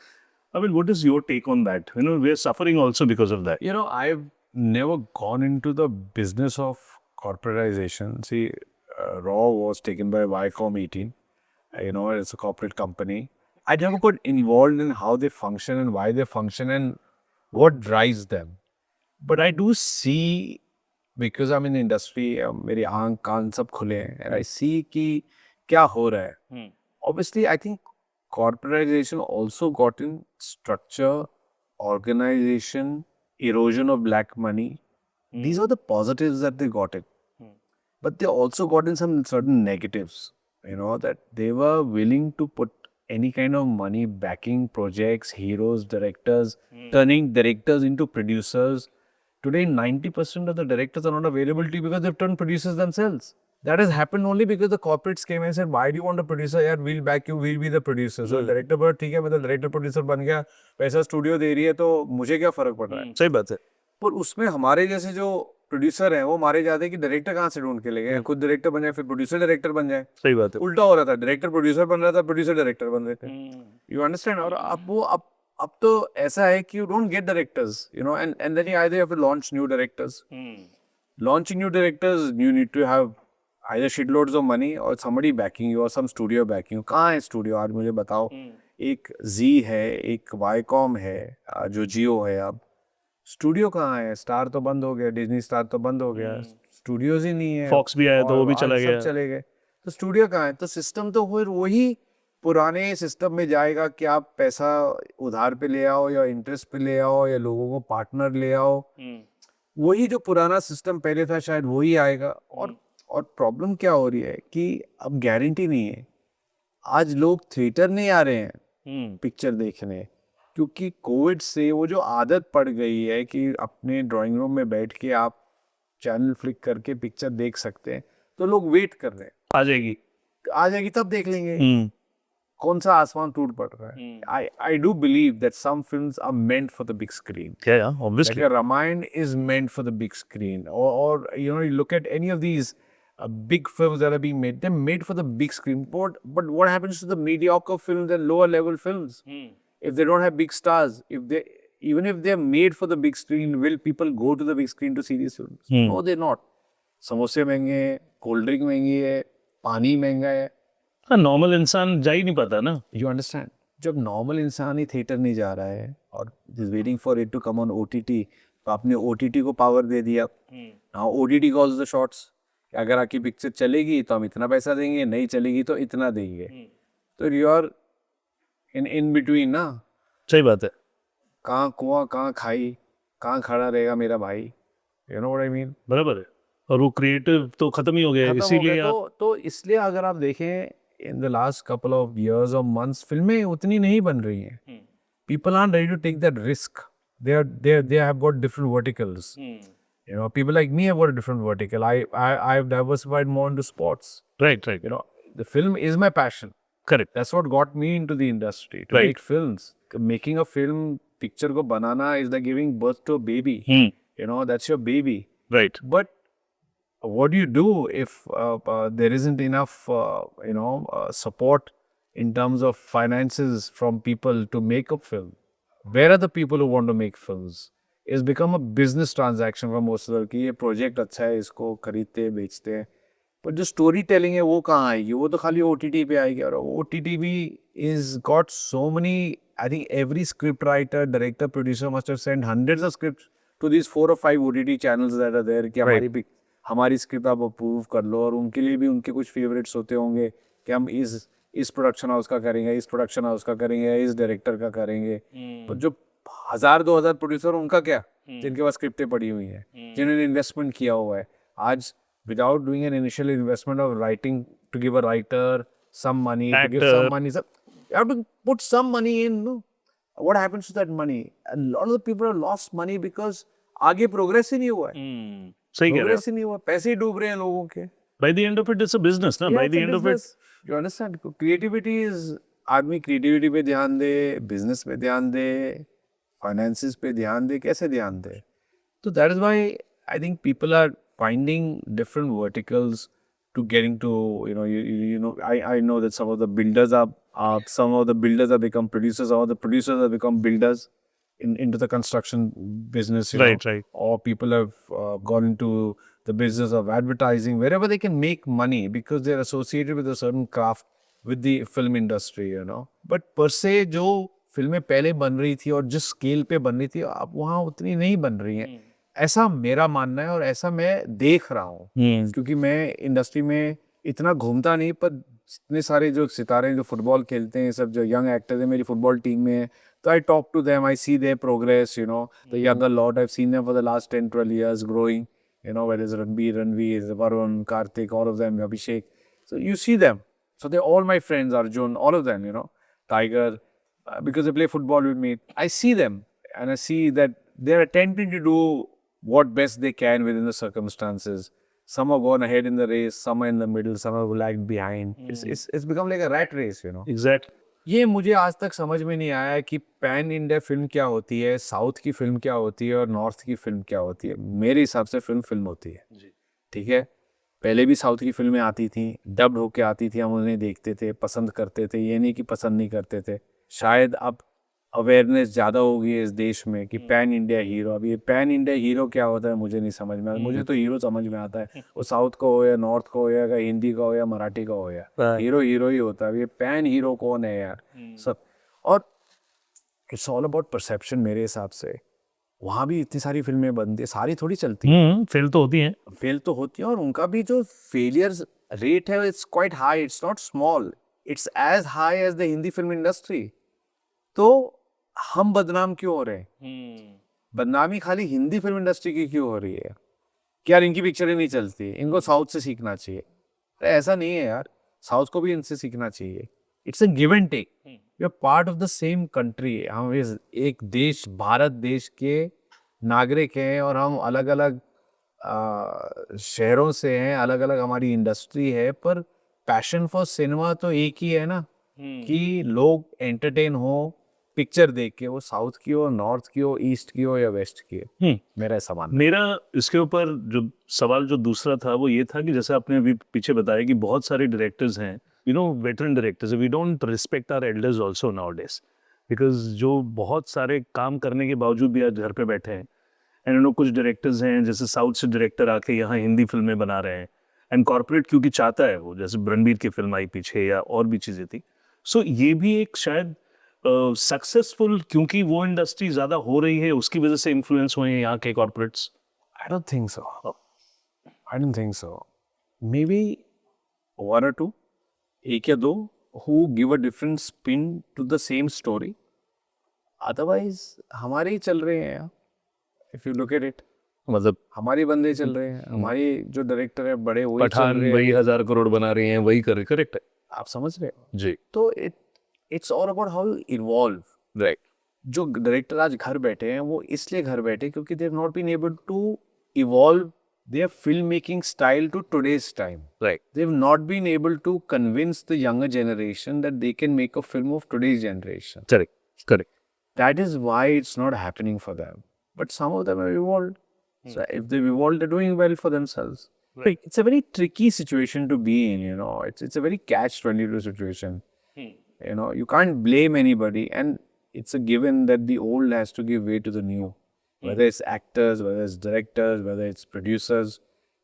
I mean, what is your take on that? You know, we're suffering also because of that. You know, I've never gone into the business of corporatization. See, Raw was taken by Viacom 18. You know, it's a corporate company. I never got involved in how they function and why they function and what drives them. But I do see, because I'm in the industry, मेरी आंख कान सब खुले हैं, and I see कि क्या हो रहा है. Obviously, I think corporatization also got in structure, organization, erosion of black money. These are the positives that they got in. But they also got in some certain negatives, you know, that they were willing to put any kind of money backing projects, heroes, directors, turning directors into producers. Today, 90% of the directors are not available to you because they've turned producers themselves. That has happened only because the corporates came and said, why do you want a producer? Yeah, we'll back you, we'll be the producer. So director बोला ठीक है, मैं तो director producer बन गया, पैसा studio दे रही है तो मुझे क्या फर्क पड़ रहा है? सही बात है. पर उसमें हमारे जैसे जो प्रोड्यूसर हैं वो मारे जाते हैं कि डायरेक्टर कहाँ से ढूंढ के ले गए, खुद डायरेक्टर बन जाए फिर प्रोड्यूसर डायरेक्टर बन जाए. सही बात है. उल्टा हो रहा था, डायरेक्टर प्रोड्यूसर बन रहा था, प्रोड्यूसर डायरेक्टर बन रहे थे. You understand? और अब तो ऐसा है कि you don't get directors, you know, and then you either have to launch new directors. Launching new directors, you need to have either shitloads of money or somebody backing you or some studio backing you. कहाँ है studio आज मुझे बताओ. एक जी है, एक Viacom है, जो जियो है. अब स्टूडियो कहाँ है? स्टार तो बंद हो गया, डिज्नी स्टार तो बंद हो गया, स्टूडियोज ही नहीं है. Fox भी आया तो वो भी और चला आज गया. सब चले गए, तो स्टूडियो कहाँ है? तो सिस्टम तो फिर वही पुराने सिस्टम में जाएगा कि आप पैसा उधार पे ले आओ या इंटरेस्ट पे ले आओ या लोगों को पार्टनर ले आओ. वही जो पुराना सिस्टम पहले था शायद वही आएगा. और प्रॉब्लम क्या हो रही है कि अब गारंटी नहीं है. आज लोग थिएटर नहीं आ रहे हैं पिक्चर देखने, क्योंकि कोविड से वो जो आदत पड़ गई है कि अपने ड्राइंग रूम में बैठ के आप चैनल फ्लिक करके पिक्चर देख सकते हैं, तो लोग वेट कर रहे हैं. आ जाएगी तब देख लेंगे. कौन सा आसमान टूट पड़ रहा है. I do believe that some films are meant for the big screen. Yeah, obviously. Like a Ramayana is meant for the big screen, or you know, you look at any of these big films that are being made. They're made for the big screen. But what happens to the mediocre films and lower level films? If they don't have big stars, even if they're made for the big screen, will people go to the big screen to see these films? No, they're not. समोसे महंगे हैं, cold drink महंगी है, पानी महंगा है. हाँ, normal इंसान जा ही नहीं पाता ना. You understand? जब नॉर्मल इंसान ही थिएटर नहीं जा रहा है और is waiting for it to come on OTT, तो आपने OTT को पावर दे दिया. Now OTT calls the shots. अगर आपकी पिक्चर चलेगी तो हम इतना पैसा देंगे, नहीं चलेगी तो इतना देंगे. तो यू आर इन बिटवीन ना. सही बात है. कहाँ कुआं कहाँ खाई, कहाँ खड़ा रहेगा मेरा भाई. You know what I mean? बराबर है. और वो क्रिएटिव तो खत्म ही हो गया, इसीलिए तो इसलिए अगर आप देखें in the last couple of years or months, फिल्में उतनी नहीं बन रही हैं. People aren't ready to take that risk. They have got different verticals. You know, people like me have got a different vertical. I've diversified more into sports. Right. You know, the film is my passion. Correct. That's what got me into the industry, to make films. Making a film, picture को बनाना is like giving birth to a baby. You know, that's your baby. Right. But what do you do if there isn't enough, support in terms of finances from people to make a film? Where are the people who want to make films? It's become a business transaction for most of them कि ये project अच्छा है, इसको खरीदते बेचते हैं. पर जो स्टोरी टेलिंग है वो कहाँ आएगी? वो तो खाली OTT पे आएगी. और OTT भी is got so many, I think every script writer, director, producer must have sent hundreds of scripts to these 4 or 5 OTT channels that are there कि हमारी स्क्रिप्ट आप अप्रूव कर लो. और उनके लिए भी उनके कुछ फेवरेट्स होते होंगे कि हम इस प्रोडक्शन हाउस का करेंगे, इस प्रोडक्शन हाउस का करेंगे, इस डायरेक्टर का करेंगे. तो जो 1000-2000 प्रोड्यूसर, उनका क्या, जिनके पास स्क्रिप्टें पड़ी हुई हैं, जिन्होंने इन्वेस्टमेंट किया हुआ है. आज without doing an initial investment of writing, to give a writer some money, to give some money, you have to put some money in. No? What happens to that money? A lot of the people have lost money because आगे progress ही नहीं हुआ है. सही कह रहे progress ही नहीं हुआ, पैसे ही डूब रहे हैं लोगों के. By the end of it, it's a business, ना? By the end of it, you understand? Creativity is, आदमी creativity पे ध्यान दे, business पे ध्यान दे, finances पे ध्यान दे, कैसे ध्यान दे? तो that is why I think people are finding different verticals to getting to, you know, I know that some of the builders are become producers, some of the producers have become builders into the construction business, you know. Right. Or people have gone into the business of advertising, wherever they can make money because they're associated with a certain craft, with the film industry, you know. But per se जो फिल्में पहले बन रही थी और जिस scale पे बन रही थी, अब वहाँ उतनी नहीं बन रही हैं, ऐसा मेरा मानना है और ऐसा मैं देख रहा हूँ। क्योंकि मैं इंडस्ट्री में इतना घूमता नहीं, पर जितने सारे जो सितारे हैं जो फुटबॉल खेलते हैं, सब जो यंग एक्टर्स हैं मेरी फुटबॉल टीम में हैं, तो I talk to them, I see their progress, you know, the younger lot, I've seen them for the last 10-12 years growing, you know, whether it's Ranveer, Varun, Karthik, all of them, Abhishek. So you see them. So they're all my friends, Arjun, all of them, you know, Tiger, because they play football with me. I see them and I see that they're attempting to do what best they can within the circumstances. Some have gone ahead in the race, some are in the middle, some have lagged behind. It's become like a rat race, you know. Exact ये मुझे आज तक समझ में नहीं आया कि pan India film क्या होती है, साउथ की फिल्म क्या होती है और नॉर्थ की फिल्म क्या होती है। मेरे हिसाब से फिल्म होती है, ठीक है। पहले भी साउथ की फिल्में आती थी, डब्ड होके आती थी, हम उन्हें देखते थे, पसंद करते थे, ये नहीं कि पसंद नहीं करते थे। शायद अब अवेयरनेस ज़्यादा होगी इस देश में कि पैन इंडिया हीरो, अब ये पैन इंडिया हीरो क्या होता है मुझे नहीं समझ में आता। मुझे तो हीरो समझ में आता है, वो साउथ का हो या नॉर्थ का हो या हिंदी का हो या मराठी का हो या हीरो ही होता है। ये पैन हीरो कौन है यार सब। और इट्स ऑल अबाउट परसेप्शन मेरे हिसाब से। वहाँ भी इतनी सारी फिल्में बनती है, सारी थोड़ी चलती है, फेल तो होती हैं। फेल तो होती है, और उनका भी जो फेलियर रेट है it's quite high, it's not small, it's as high as the Hindi film industry. तो हम बदनाम क्यों हो रहे हैं? बदनामी खाली हिंदी फिल्म इंडस्ट्री की क्यों हो रही है कि यार इनकी पिक्चरें नहीं चलती, इनको साउथ से सीखना चाहिए? अरे ऐसा नहीं है यार, साउथ को भी इनसे सीखना चाहिए। It's a give and take, we are part of the same country. हम इस एक देश, भारत देश के नागरिक हैं और हम अलग अलग शहरों से हैं, अलग अलग हमारी इंडस्ट्री है, पर पैशन फॉर सिनेमा तो एक ही है ना, कि लोग एंटरटेन हो पिक्चर देख के, वो साउथ की हो, नॉर्थ की हो, ईस्ट की हो या वेस्ट की हो। मेरा ऐसा मानना है। मेरा इसके ऊपर जो सवाल जो दूसरा था वो ये था कि जैसे आपने अभी पीछे बताया कि बहुत सारे डायरेक्टर्स हैं, you know, veteran directors, we don't respect our elders also nowadays, because जो बहुत सारे काम करने के बावजूद भी आज घर पे बैठे हैं। एंड यू नो, कुछ डायरेक्टर्स हैं जैसे साउथ से डायरेक्टर आके यहाँ हिंदी फिल्में बना रहे हैं, एंड कॉर्पोरेट क्योंकि चाहता है वो, जैसे रणबीर की फिल्म आई पीछे या और भी चीज़ें थी। सो ये भी एक शायद सक्सेसफुल, क्योंकि वो इंडस्ट्री ज़्यादा हो रही है उसकी वजह से इन्फ्लुएंस हुए हैं यहाँ के corporates. I don't think so. I don't think so. Maybe one or two, एक या दो, who give a different spin to the same story. Otherwise, हमारे ही चल रहे हैं यार। If you look at it, मतलब हमारे बंदे चल रहे हैं, हमारी जो डायरेक्टर है बड़े वही चल पठान रहे वही हैं। 1000 करोड़ बना रही हैं, वही कर रहे, करेक्ट है आप समझ रहे हो? जी। तो it's all about how you evolve. Right जो डायरेक्टर आज घर बैठे हैं वो इसलिए घर बैठे क्योंकि they have not been able to evolve their filmmaking style to today's time. राइट They've not been able to convince the younger generation that they can make a film of today's generation. Correct correct That is why it's not happening for them. But some of them have evolved. So if they've evolved, they're doing well for themselves. Right. It's a very tricky situation to be in, you know. It's a very catch-22 situation. You know, you can't blame anybody, and it's a given that the old has to give way to the new. Whether it's actors, whether it's directors, whether it's producers,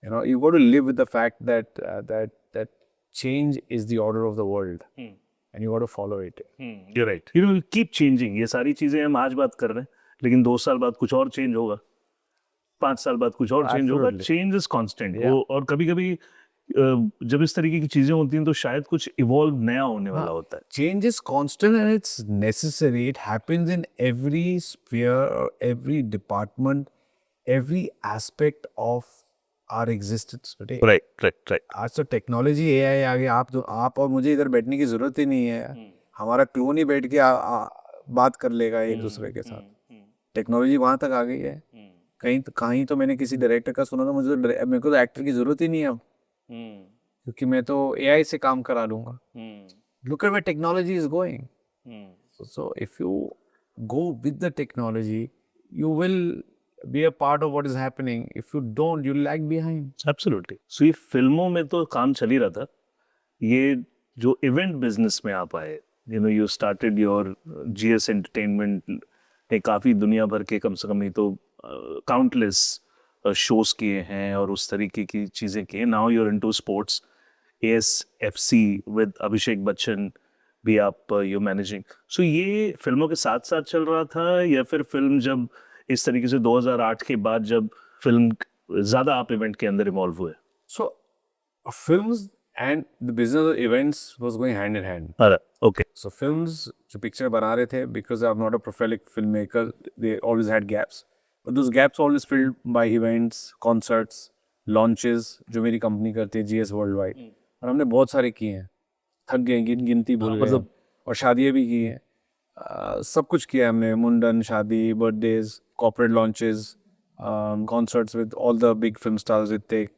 you know, you've got to live with the fact that that change is the order of the world, and you got to follow it. You right, you know, keep changing. ये सारी चीजें हम आज बात कर रहे हैं, लेकिन 2 साल बाद कुछ और चेंज होगा, 5 साल बाद कुछ और चेंज होगा। Absolutely. Change is constant. Yeah. और कभी कभी जब इस तरीके की चीजें होती हैं तो शायद कुछ इवॉल्व नया होने वाला होता है। Change is constant and it's necessary. It happens in every sphere, or every department, every aspect of our existence today. Right right right आज तो टेक्नोलॉजी AI आ गई, आप और मुझे इधर बैठने की जरूरत ही नहीं है। हमारा क्लोन ही बैठ के बात कर लेगा एक दूसरे के साथ। टेक्नोलॉजी वहां तक आ गई है। कहीं तो मैंने किसी डायरेक्टर का सुना था, मेरे को तो एक्टर की जरूरत ही नहीं है अब, क्योंकि मैं तो AI से काम करा लूंगा। Look at where technology is going. So if you go with the technology, you will be a part of what is happening. If you don't, you lag behind. Absolutely. So ये फिल्मों में तो काम चल ही रहा था, ये जो इवेंट बिजनेस में आप आए, you started your GS entertainment ने काफ़ी दुनिया भर के कम से कम नहीं तो काउंटलेस शोज किए हैं और उस तरीके की चीज़ें की हैं। Now you're into sports, ASFC with Abhishek Bachchan भी आप यू मैनेजिंग। सो ये फिल्मों के साथ साथ चल रहा था, या फिर फिल्म जब इस तरीके से 2008 के बाद जब फिल्म ज़्यादा आप इवेंट के अंदर इन्वॉल्व हुए? So, films and the business of events was going hand in hand. अरे ओके। So films जो picture बना रहे थे, because I'm not a prolific filmmaker, they always had gaps. But those gaps always filled by events, concerts, launches जो मेरी company करती है GS Worldwide. और हमने बहुत सारे किए हैं, थक गए, गिनती भूल गए मतलब- और शादियाँ भी की हैं। सब कुछ किया है हमने, मुंडन, शादी, birthdays, corporate launches, concerts with all the big film stars, Hrithik,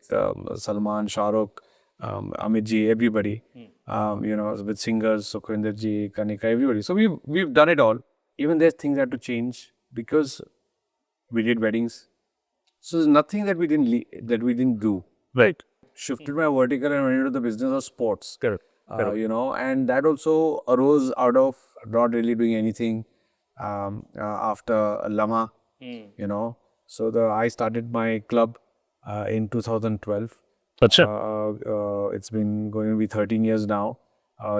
Salman, Shahrukh, Amit ji, everybody. With singers, Sukhwinder ji, Kanika, everybody. So we've done it all. Even there's things that had to change because we did weddings. So there's nothing that we didn't do. Right. Shifted my vertical and went into the business of sports. Correct. And that also arose out of not really doing anything after Lama, So I started my club in 2012. अच्छा। It's been going to be 13 years now.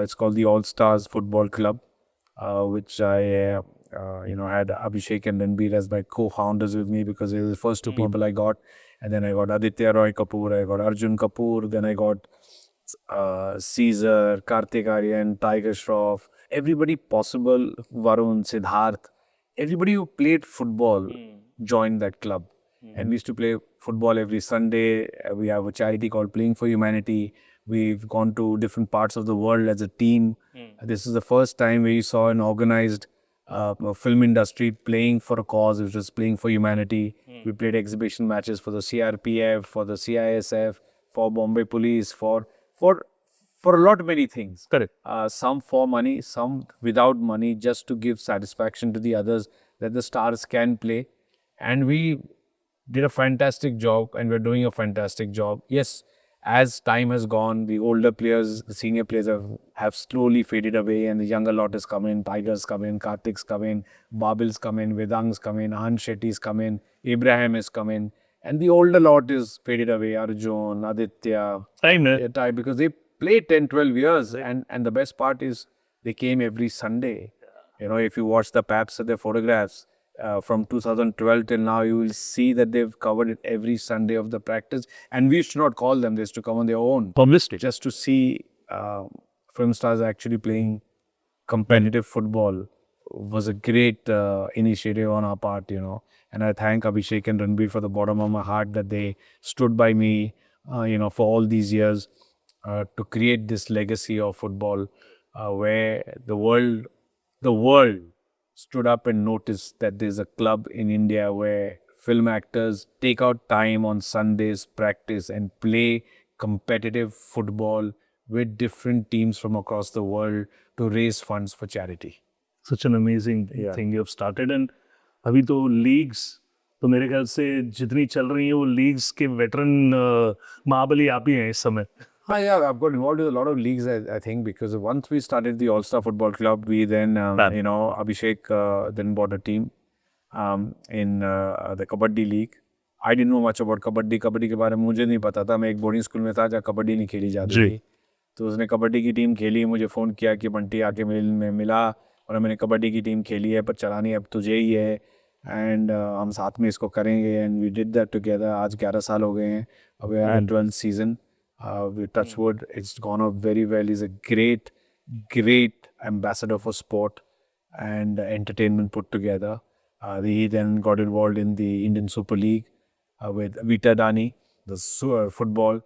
It's called the All Stars Football Club, which I, had Abhishek and Ranbir as my co-founders with me because they were the first two people I got. And then I got Aditya Roy Kapoor, I got Arjun Kapoor, then I got Caesar, Kartik Aryan, Tiger Shroff, everybody possible, Varun, Siddharth, everybody who played football joined that club. And we used to play football every Sunday. We have a charity called Playing for Humanity. We've gone to different parts of the world as a team. This is the first time we saw an organized film industry playing for a cause, which was playing for humanity. We played exhibition matches for the CRPF, for the CISF, for Bombay Police, for a lot many things. Correct. Some for money, some without money, just to give satisfaction to the others that the stars can play. And we did a fantastic job, and we're doing a fantastic job. Yes, as time has gone, the older players, the senior players have slowly faded away, and the younger lot has come in. Tigers come in, Kartik's come in, Babil's come in, Vedang's come in, Anand Shetty's come in, Abraham has come in, and the older lot is faded away. Arjun, Aditya, Time है। Ty, because they played 10, 12 years, and the best part is they came every Sunday. If you watch the Paps of their photographs, from 2012 till now, you will see that they've covered it every Sunday of the practice. And we used to not call them, they used to come on their own. Obviously. Just to see film stars actually playing competitive football was a great initiative on our part, And I thank Abhishek and Ranbir for the bottom of my heart that they stood by me, for all these years to create this legacy of football where the world stood up and noticed that there's a club in India where film actors take out time on Sundays, practice and play competitive football with different teams from across the world to raise funds for charity. Such an amazing thing you have started. And अभी तो leagues तो मेरे ख्याल से जितनी चल रही है वो leagues के veteran महाबली आप ही हैं इस समय। Yeah, I've got involved with a lot of leagues, I think, because once we started the All-Star Football Club, we then, Abhishek then bought a team in the Kabaddi League. I didn't know much about Kabaddi. Kabaddi के बारे में मुझे नहीं पता था. मैं एक boarding school में था जहाँ कबड्डी नहीं खेली जाती थी. तो उसने कबड्डी की टीम खेली, मुझे फ़ोन किया कि बंटी आके मिला और मैंने कबड्डी की टीम खेली है पर चलानी अब तुझे ही है एंड हम साथ में इसको करेंगे and we did that together. आज 11 साल हो गए हैं. अब we are 12th season. We touch wood, it's gone off very well. He's a great ambassador for sport and entertainment put together. He then got involved in the Indian Super League with Vita Dani, the football.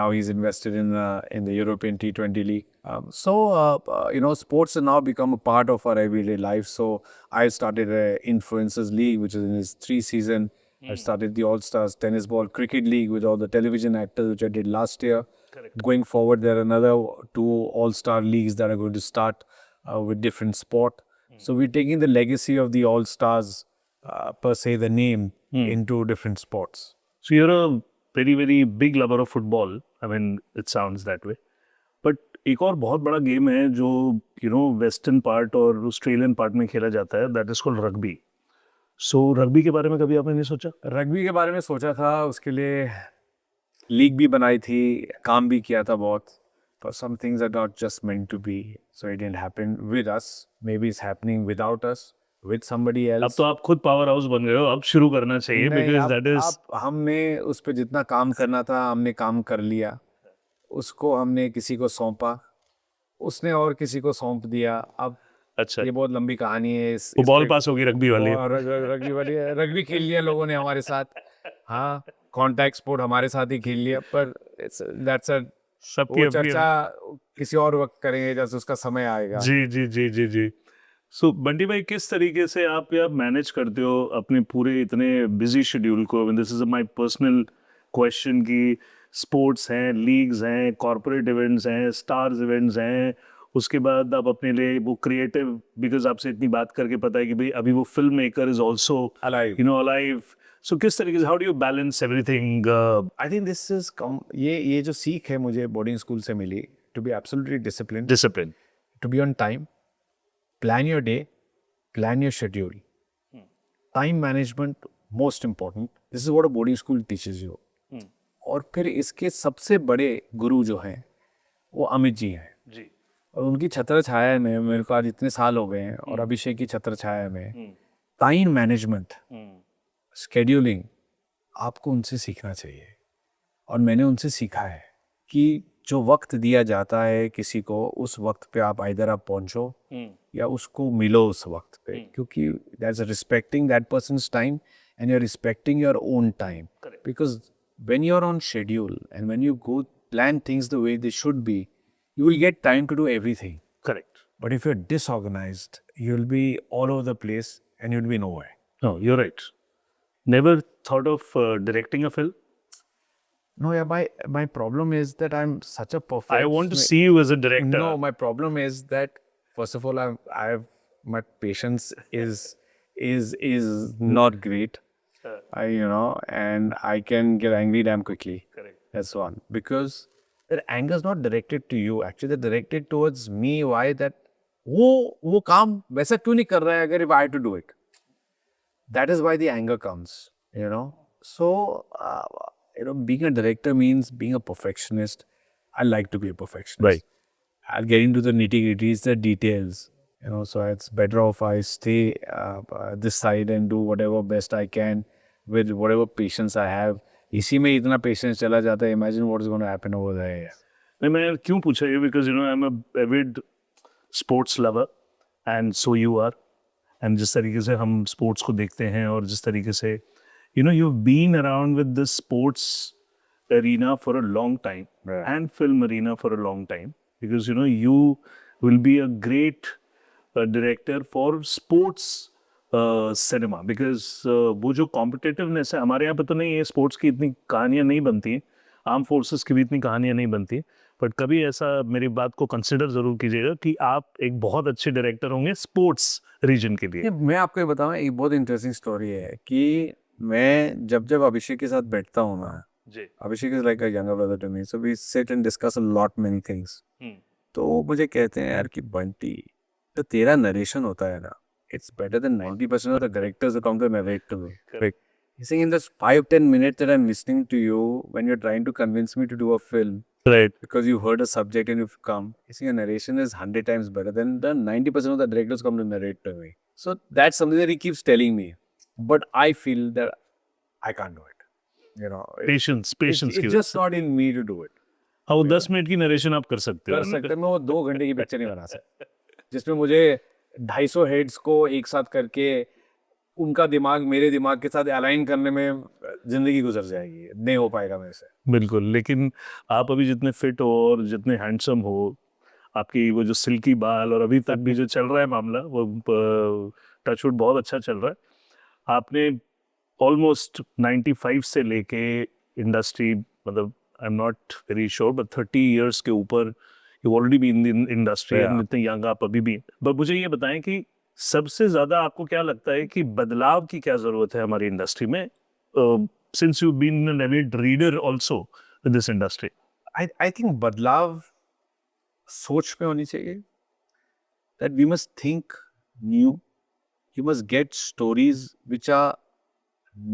Now he's invested in the European T20 League. Sports have now become a part of our everyday life. So I started an Influencers League, which is in its 3rd season. I started the All-Stars Tennis Ball Cricket League with all the television actors, which I did last year. Correct. Going forward, there are another 2 All-Star leagues that are going to start with different sport. So we're taking the legacy of the All-Stars, per se, the name, into different sports. So you're a very very big lover of football. I mean, it sounds that way. But एक और बहुत बड़ा game है जो western part और Australian part में खेला जाता है, that is called rugby. So rugby के बारे में कभी आपने नहीं सोचा? रग्बी के बारे में सोचा था, उसके लिए लीग भी बनाई थी, काम भी किया था बहुत. But some things are not just meant to be, so it didn't happen with us. Maybe it's happening without us, with somebody else. अब तो आप खुद पावर हाउस बन गए हो, अब शुरू करना चाहिए, नहीं, बिकॉज दैट इज हमने उस पर जितना काम करना था हमने काम कर लिया. उसको हमने किसी को सौंपा, उसने और किसी को सौंप दिया. अब अच्छा. ये बहुत लंबी कहानी है. वो बॉल पास होगी रग्बी वाली. रग्बी वाली रग्बी खेल लिया लोगों ने हमारे साथ. हाँ, कॉन्टैक्ट स्पोर्ट हमारे साथ ही खेल लिया. पर दैट्स अ सबकी वो अपनी चर्चा किसी और वक्त करेंगे जब उसका समय आएगा. जी जी जी जी जी. सो बंटी भाई, किस तरीके से आप मैनेज करते हो अपने पूरे इतने बिजी शेड्यूल को? This is my personal question कि स्पोर्ट्स हैं, लीग्स हैं, कॉर्पोरेट इवेंट्स हैं, स्टार्स इवेंट्स हैं, उसके बाद आप अपने लिए वो क्रिएटिव, बिकॉज आपसे इतनी बात करके पता है कि भाई अभी वो film maker is also Alive. Alive. So किस तरीके से, how do you balance everything? I think this is ये जो सीख है मुझे बोर्डिंग स्कूल से मिली, to be absolutely discipline, discipline. to be on time, plan your day, plan your schedule. Time management, most important. This is what a boarding school teaches you. और फिर इसके सबसे बड़े गुरु जो हैं वो अमित जी हैं. जी. और उनकी छत्र छाया में मेरे को आज इतने साल हो गए हैं, और अभिषेक की छत्र छाया में टाइम मैनेजमेंट, स्केड्यूलिंग आपको उनसे सीखना चाहिए. और मैंने उनसे सीखा है कि जो वक्त दिया जाता है किसी को, उस वक्त पे आप आइदर आप पहुंचो या उसको मिलो उस वक्त पे, क्योंकि that's respecting that person's time and you are respecting your own time. Because when you're on schedule and when you go plan things the way they should be, you will get time to do everything. Correct. But if you're disorganized, you'll be all over the place and you'll be nowhere. No, you're right. Never thought of directing a film? No, yeah, my problem is that I'm such a perfect. I want to see you as a director. No, my problem is that first of all, I've my patience is not great. And I can get angry damn quickly. Correct. That's one. Because that anger is not directed to you. Actually, they're directed towards me. Why that? वो काम वैसा क्यों नहीं कर रहा है अगर if I had to do it? That is why the anger comes. So being a director means being a perfectionist. I like to be a perfectionist. Right. I'll get into the nitty-gritties, the details. So it's better off I stay this side and do whatever best I can with whatever patience I have. इसी में इतना patience चला जाता है. Imagine what is going to happen over there. नहीं, मैं क्यों पूछा ये, because I am a avid sports lover and so you are. And जिस तरीके से हम स्पोर्ट्स को देखते हैं और जिस तरीके से you have been around with the sports arena for a long time, Right. and film arena for a long time, because you will be a great director for sports cinema, because वो जो competitiveness है हमारे यहाँ पे तो नहीं है, sports की इतनी कहानियाँ नहीं बनती, आर्म फोर्सेस की भी इतनी कहानियाँ नहीं बनती. बट कभी ऐसा मेरी बात को कंसिडर जरूर कीजिएगा कि आप एक बहुत अच्छे डायरेक्टर होंगे स्पोर्ट्स रीजन के लिए. मैं आपको ये बताऊं, एक बहुत इंटरेस्टिंग स्टोरी है कि मैं जब अभिषेक के साथ बैठता हूँ ना, जी. Abhishek is like a younger brother to me, so we sit and discuss a lot many things. तो वो मुझे कहते हैं यार कि बंटी, तो तेरा नरेशन होता है ना, it's better than 90% of the directors who come to narrate to me. Correct. He's saying in this 5-10 minutes that I'm listening to you when you're trying to convince me to do a film, right. because you heard a subject and you've come, he's saying your narration is 100 times better than the 90% of the directors come to narrate to me. So that's something that he keeps telling me. But I feel that I can't do it. Patience It's just not in me to do it. हाँ, वो 10 minute की narration आप कर सकते हो. कर सकते हैं, मैं वो 2 घंटे की पिक्चर नहीं बना सकता जिसमें मुझे 250 हेड्स को एक साथ करके उनका दिमाग मेरे दिमाग के साथ अलाइन करने में जिंदगी गुजर जाएगी. नहीं हो पाएगा मेरे से. बिल्कुल. लेकिन आप अभी जितने फिट हो और जितने हैंडसम हो, आपकी वो जो सिल्की बाल, और अभी तक भी जो चल रहा है मामला, वो टचवुड बहुत अच्छा चल रहा है. आपने ऑलमोस्ट 95 से लेके इंडस्ट्री, मतलब I am not very sure but 30 years के ऊपर you already be in the industry, and इतने यंग आप अभी भी. बट मुझे ये बताएं कि सबसे ज्यादा आपको क्या लगता है कि बदलाव की क्या जरूरत है हमारी इंडस्ट्री में, since you been an avid reader also in this industry? I think बदलाव सोच में होनी चाहिए. That we must think new. You must get stories which are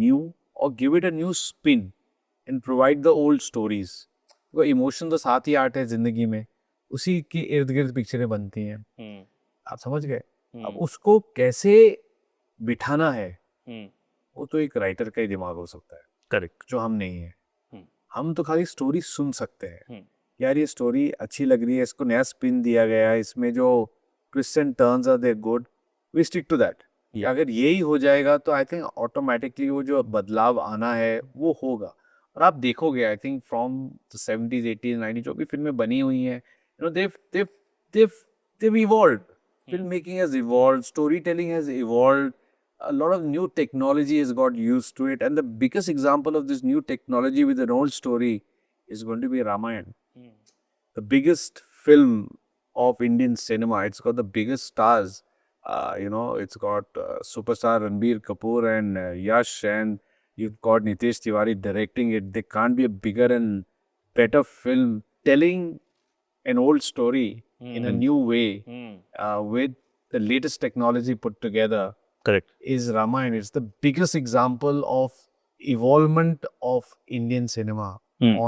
new or give it a new spin and provide the old stories. वो emotion तो साथ ही art है जिंदगी में, उसी के इर्द गिर्द पिक्चरें बनती हैं. आप समझ गए. अब उसको कैसे बिठाना है वो तो एक राइटर का ही दिमाग हो सकता है, करेक्ट. जो हम नहीं है. हम तो खाली स्टोरी सुन सकते हैं. यार ये स्टोरी अच्छी लग रही है, इसको नया स्पिन दिया गया है, इसमें जो twist and turns are there good, we stick to that. अगर यही हो जाएगा तो आई थिंक ऑटोमेटिकली वो जो बदलाव आना है वो होगा. और आप देखोगे I think from the 70s 80s 90s जो भी फिल्में बनी हुई हैं, you no they've evolved. Filmmaking has evolved, storytelling has evolved, a lot of new technology has got used to it, and the biggest example of this new technology with an old story is going to be Ramayana. The biggest film of Indian cinema. It's got the biggest stars. It's got superstar Ranbir Kapoor and Yash, and you've got Nitesh Tiwari directing it. There can't be a bigger and better film telling an old story in a new way with the latest technology put together. Correct. Is Ramayana. It's the biggest example of evolvement of Indian cinema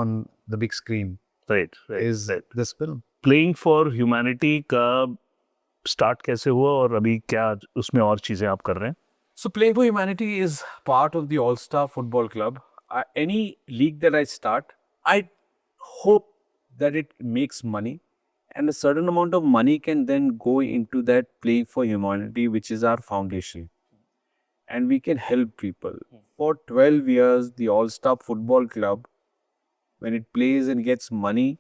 on the big screen. Right. Is this film? Playing for humanity का start कैसे हुआ और अभी क्या उसमें और चीजें आप कर रहे हैं? So, Playing for Humanity is part of the All Star Football Club. Any league that I start, I hope that it makes money, and a certain amount of money can then go into that Playing for Humanity, which is our foundation. And we can help people. For 12 years, the All Star Football Club, when it plays and gets money,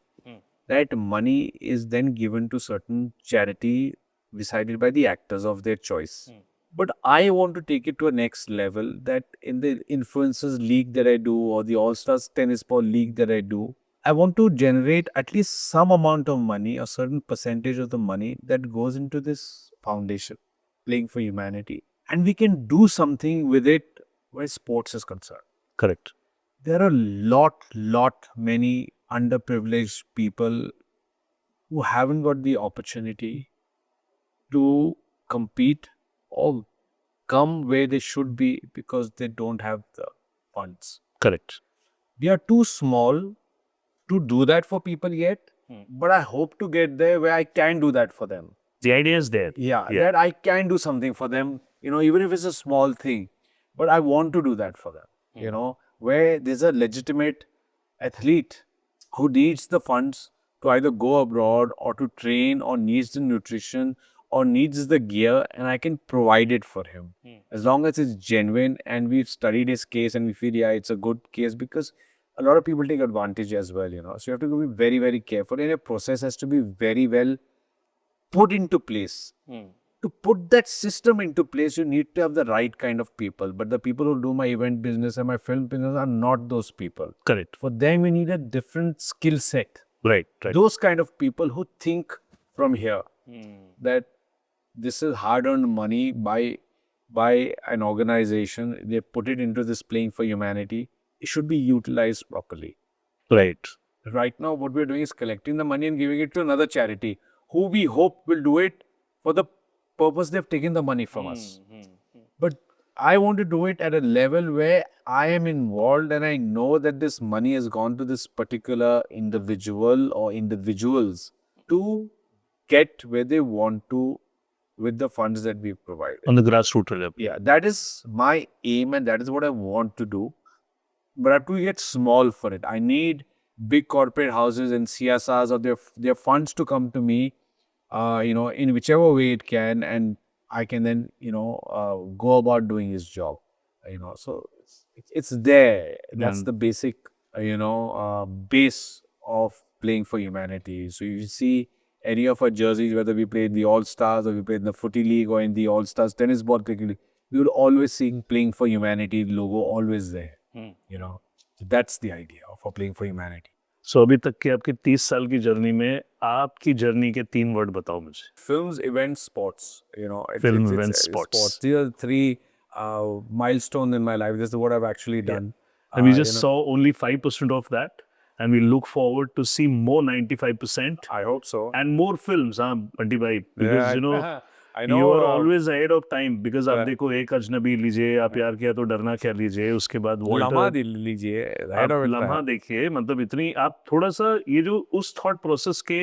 that money is then given to certain charity decided by the actors of their choice. But I want to take it to a next level, that in the influencers league that I do or the All Stars tennis ball league that I do, I want to generate at least some amount of money, a certain percentage of the money that goes into this foundation, Playing for Humanity. And we can do something with it where sports is concerned. Correct. There are lot many underprivileged people who haven't got the opportunity to compete or come where they should be because they don't have the funds. Correct. We are too small to do that for people yet, but I hope to get there where I can do that for them. The idea is there. Yeah, that I can do something for them, even if it's a small thing, but I want to do that for them, where there's a legitimate athlete who needs the funds to either go abroad or to train or needs the nutrition or needs the gear, and I can provide it for him. As long as it's genuine and we've studied his case and we feel, yeah, it's a good case, because a lot of people take advantage as well, So you have to be very, very careful, and a process has to be very well put into place. To put that system into place, you need to have the right kind of people. But the people who do my event business and my film business are not those people. Correct. For them, you need a different skill set. Right. Right. Those kind of people who think from here that this is hard-earned money by an organization. They put it into this Playing for Humanity. It should be utilized properly. Right. Right now, what we're doing is collecting the money and giving it to another charity who we hope will do it for the purpose they've taken the money from us. But I want to do it at a level where I am involved and I know that this money has gone to this particular individual or individuals to get where they want to with the funds that we've provided. On the grass root level. Yeah, that is my aim and that is what I want to do. But I have to get small for it. I need big corporate houses and CSRs or their funds to come to me, in whichever way it can, and I can then, go about doing his job. So it's there. That's the basic, base of Playing for Humanity. So you see any of our jerseys, whether we play in the All Stars or we play in the Footy League or in the All Stars Tennis Ball Cricket League, we will always see Playing for Humanity logo always there. So that's the idea of Playing for Humanity. सो अभी तक की आपकी 30 साल की journey में आपकी journey के 3 word बताओ मुझे। Films, events, sports. Film, events, sports. sports. These are the three milestones in my life. This is what I've actually done. And we just saw only 5% of that, and we look forward to see more 95% I hope so. and more films, Bunty bhai, because Yeah, I know. you are always ahead of time. Because आप Yeah. देखो एक अजनबी लीजिए, आप प्यार किया तो डरना क्या लीजिए, उसके बाद लम्हा वॉल्टर लीजिए, आप head of it लम्हा रहा। देखिए, मतलब इतनी आप थोड़ा सा ये जो उस थॉट प्रोसेस के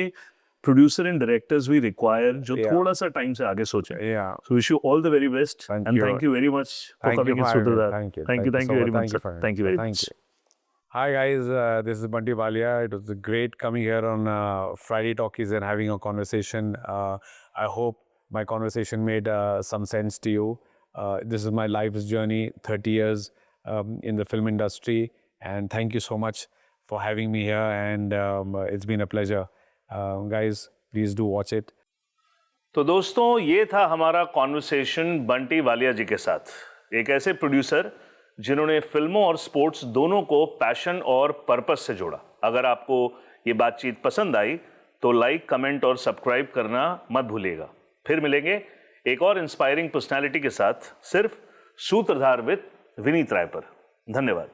प्रोड्यूसर एंड डायरेक्टर्स भी रिक्वायर जो Yeah. थोड़ा सा टाइम से आगे सोचें। Yeah. So wish you all the very best, Thank and you. thank you very much for Thank you coming in for having me. Sutradhar. Thank you. Thank you so very much. much, sir. for having Thank you me. very Thank much. you. Hi guys, this is Bunty Valia. It was great coming here on Friday Talkies and having a conversation. I hope my conversation made some sense to you. This is my life's journey, 30 years in the film industry, and thank you so much for having me here. And it's been a pleasure, guys. Please do watch it. तो दोस्तों ये था हमारा conversation Bunty Walia जी के साथ, एक ऐसे producer जिन्होंने फिल्मों और स्पोर्ट्स दोनों को पैशन और पर्पस से जोड़ा। अगर आपको ये बातचीत पसंद आई तो लाइक, कमेंट और सब्सक्राइब करना मत भूलिएगा। फिर मिलेंगे एक और इंस्पायरिंग पर्सनालिटी के साथ, सिर्फ सूत्रधार विद विनीत राय पर। धन्यवाद।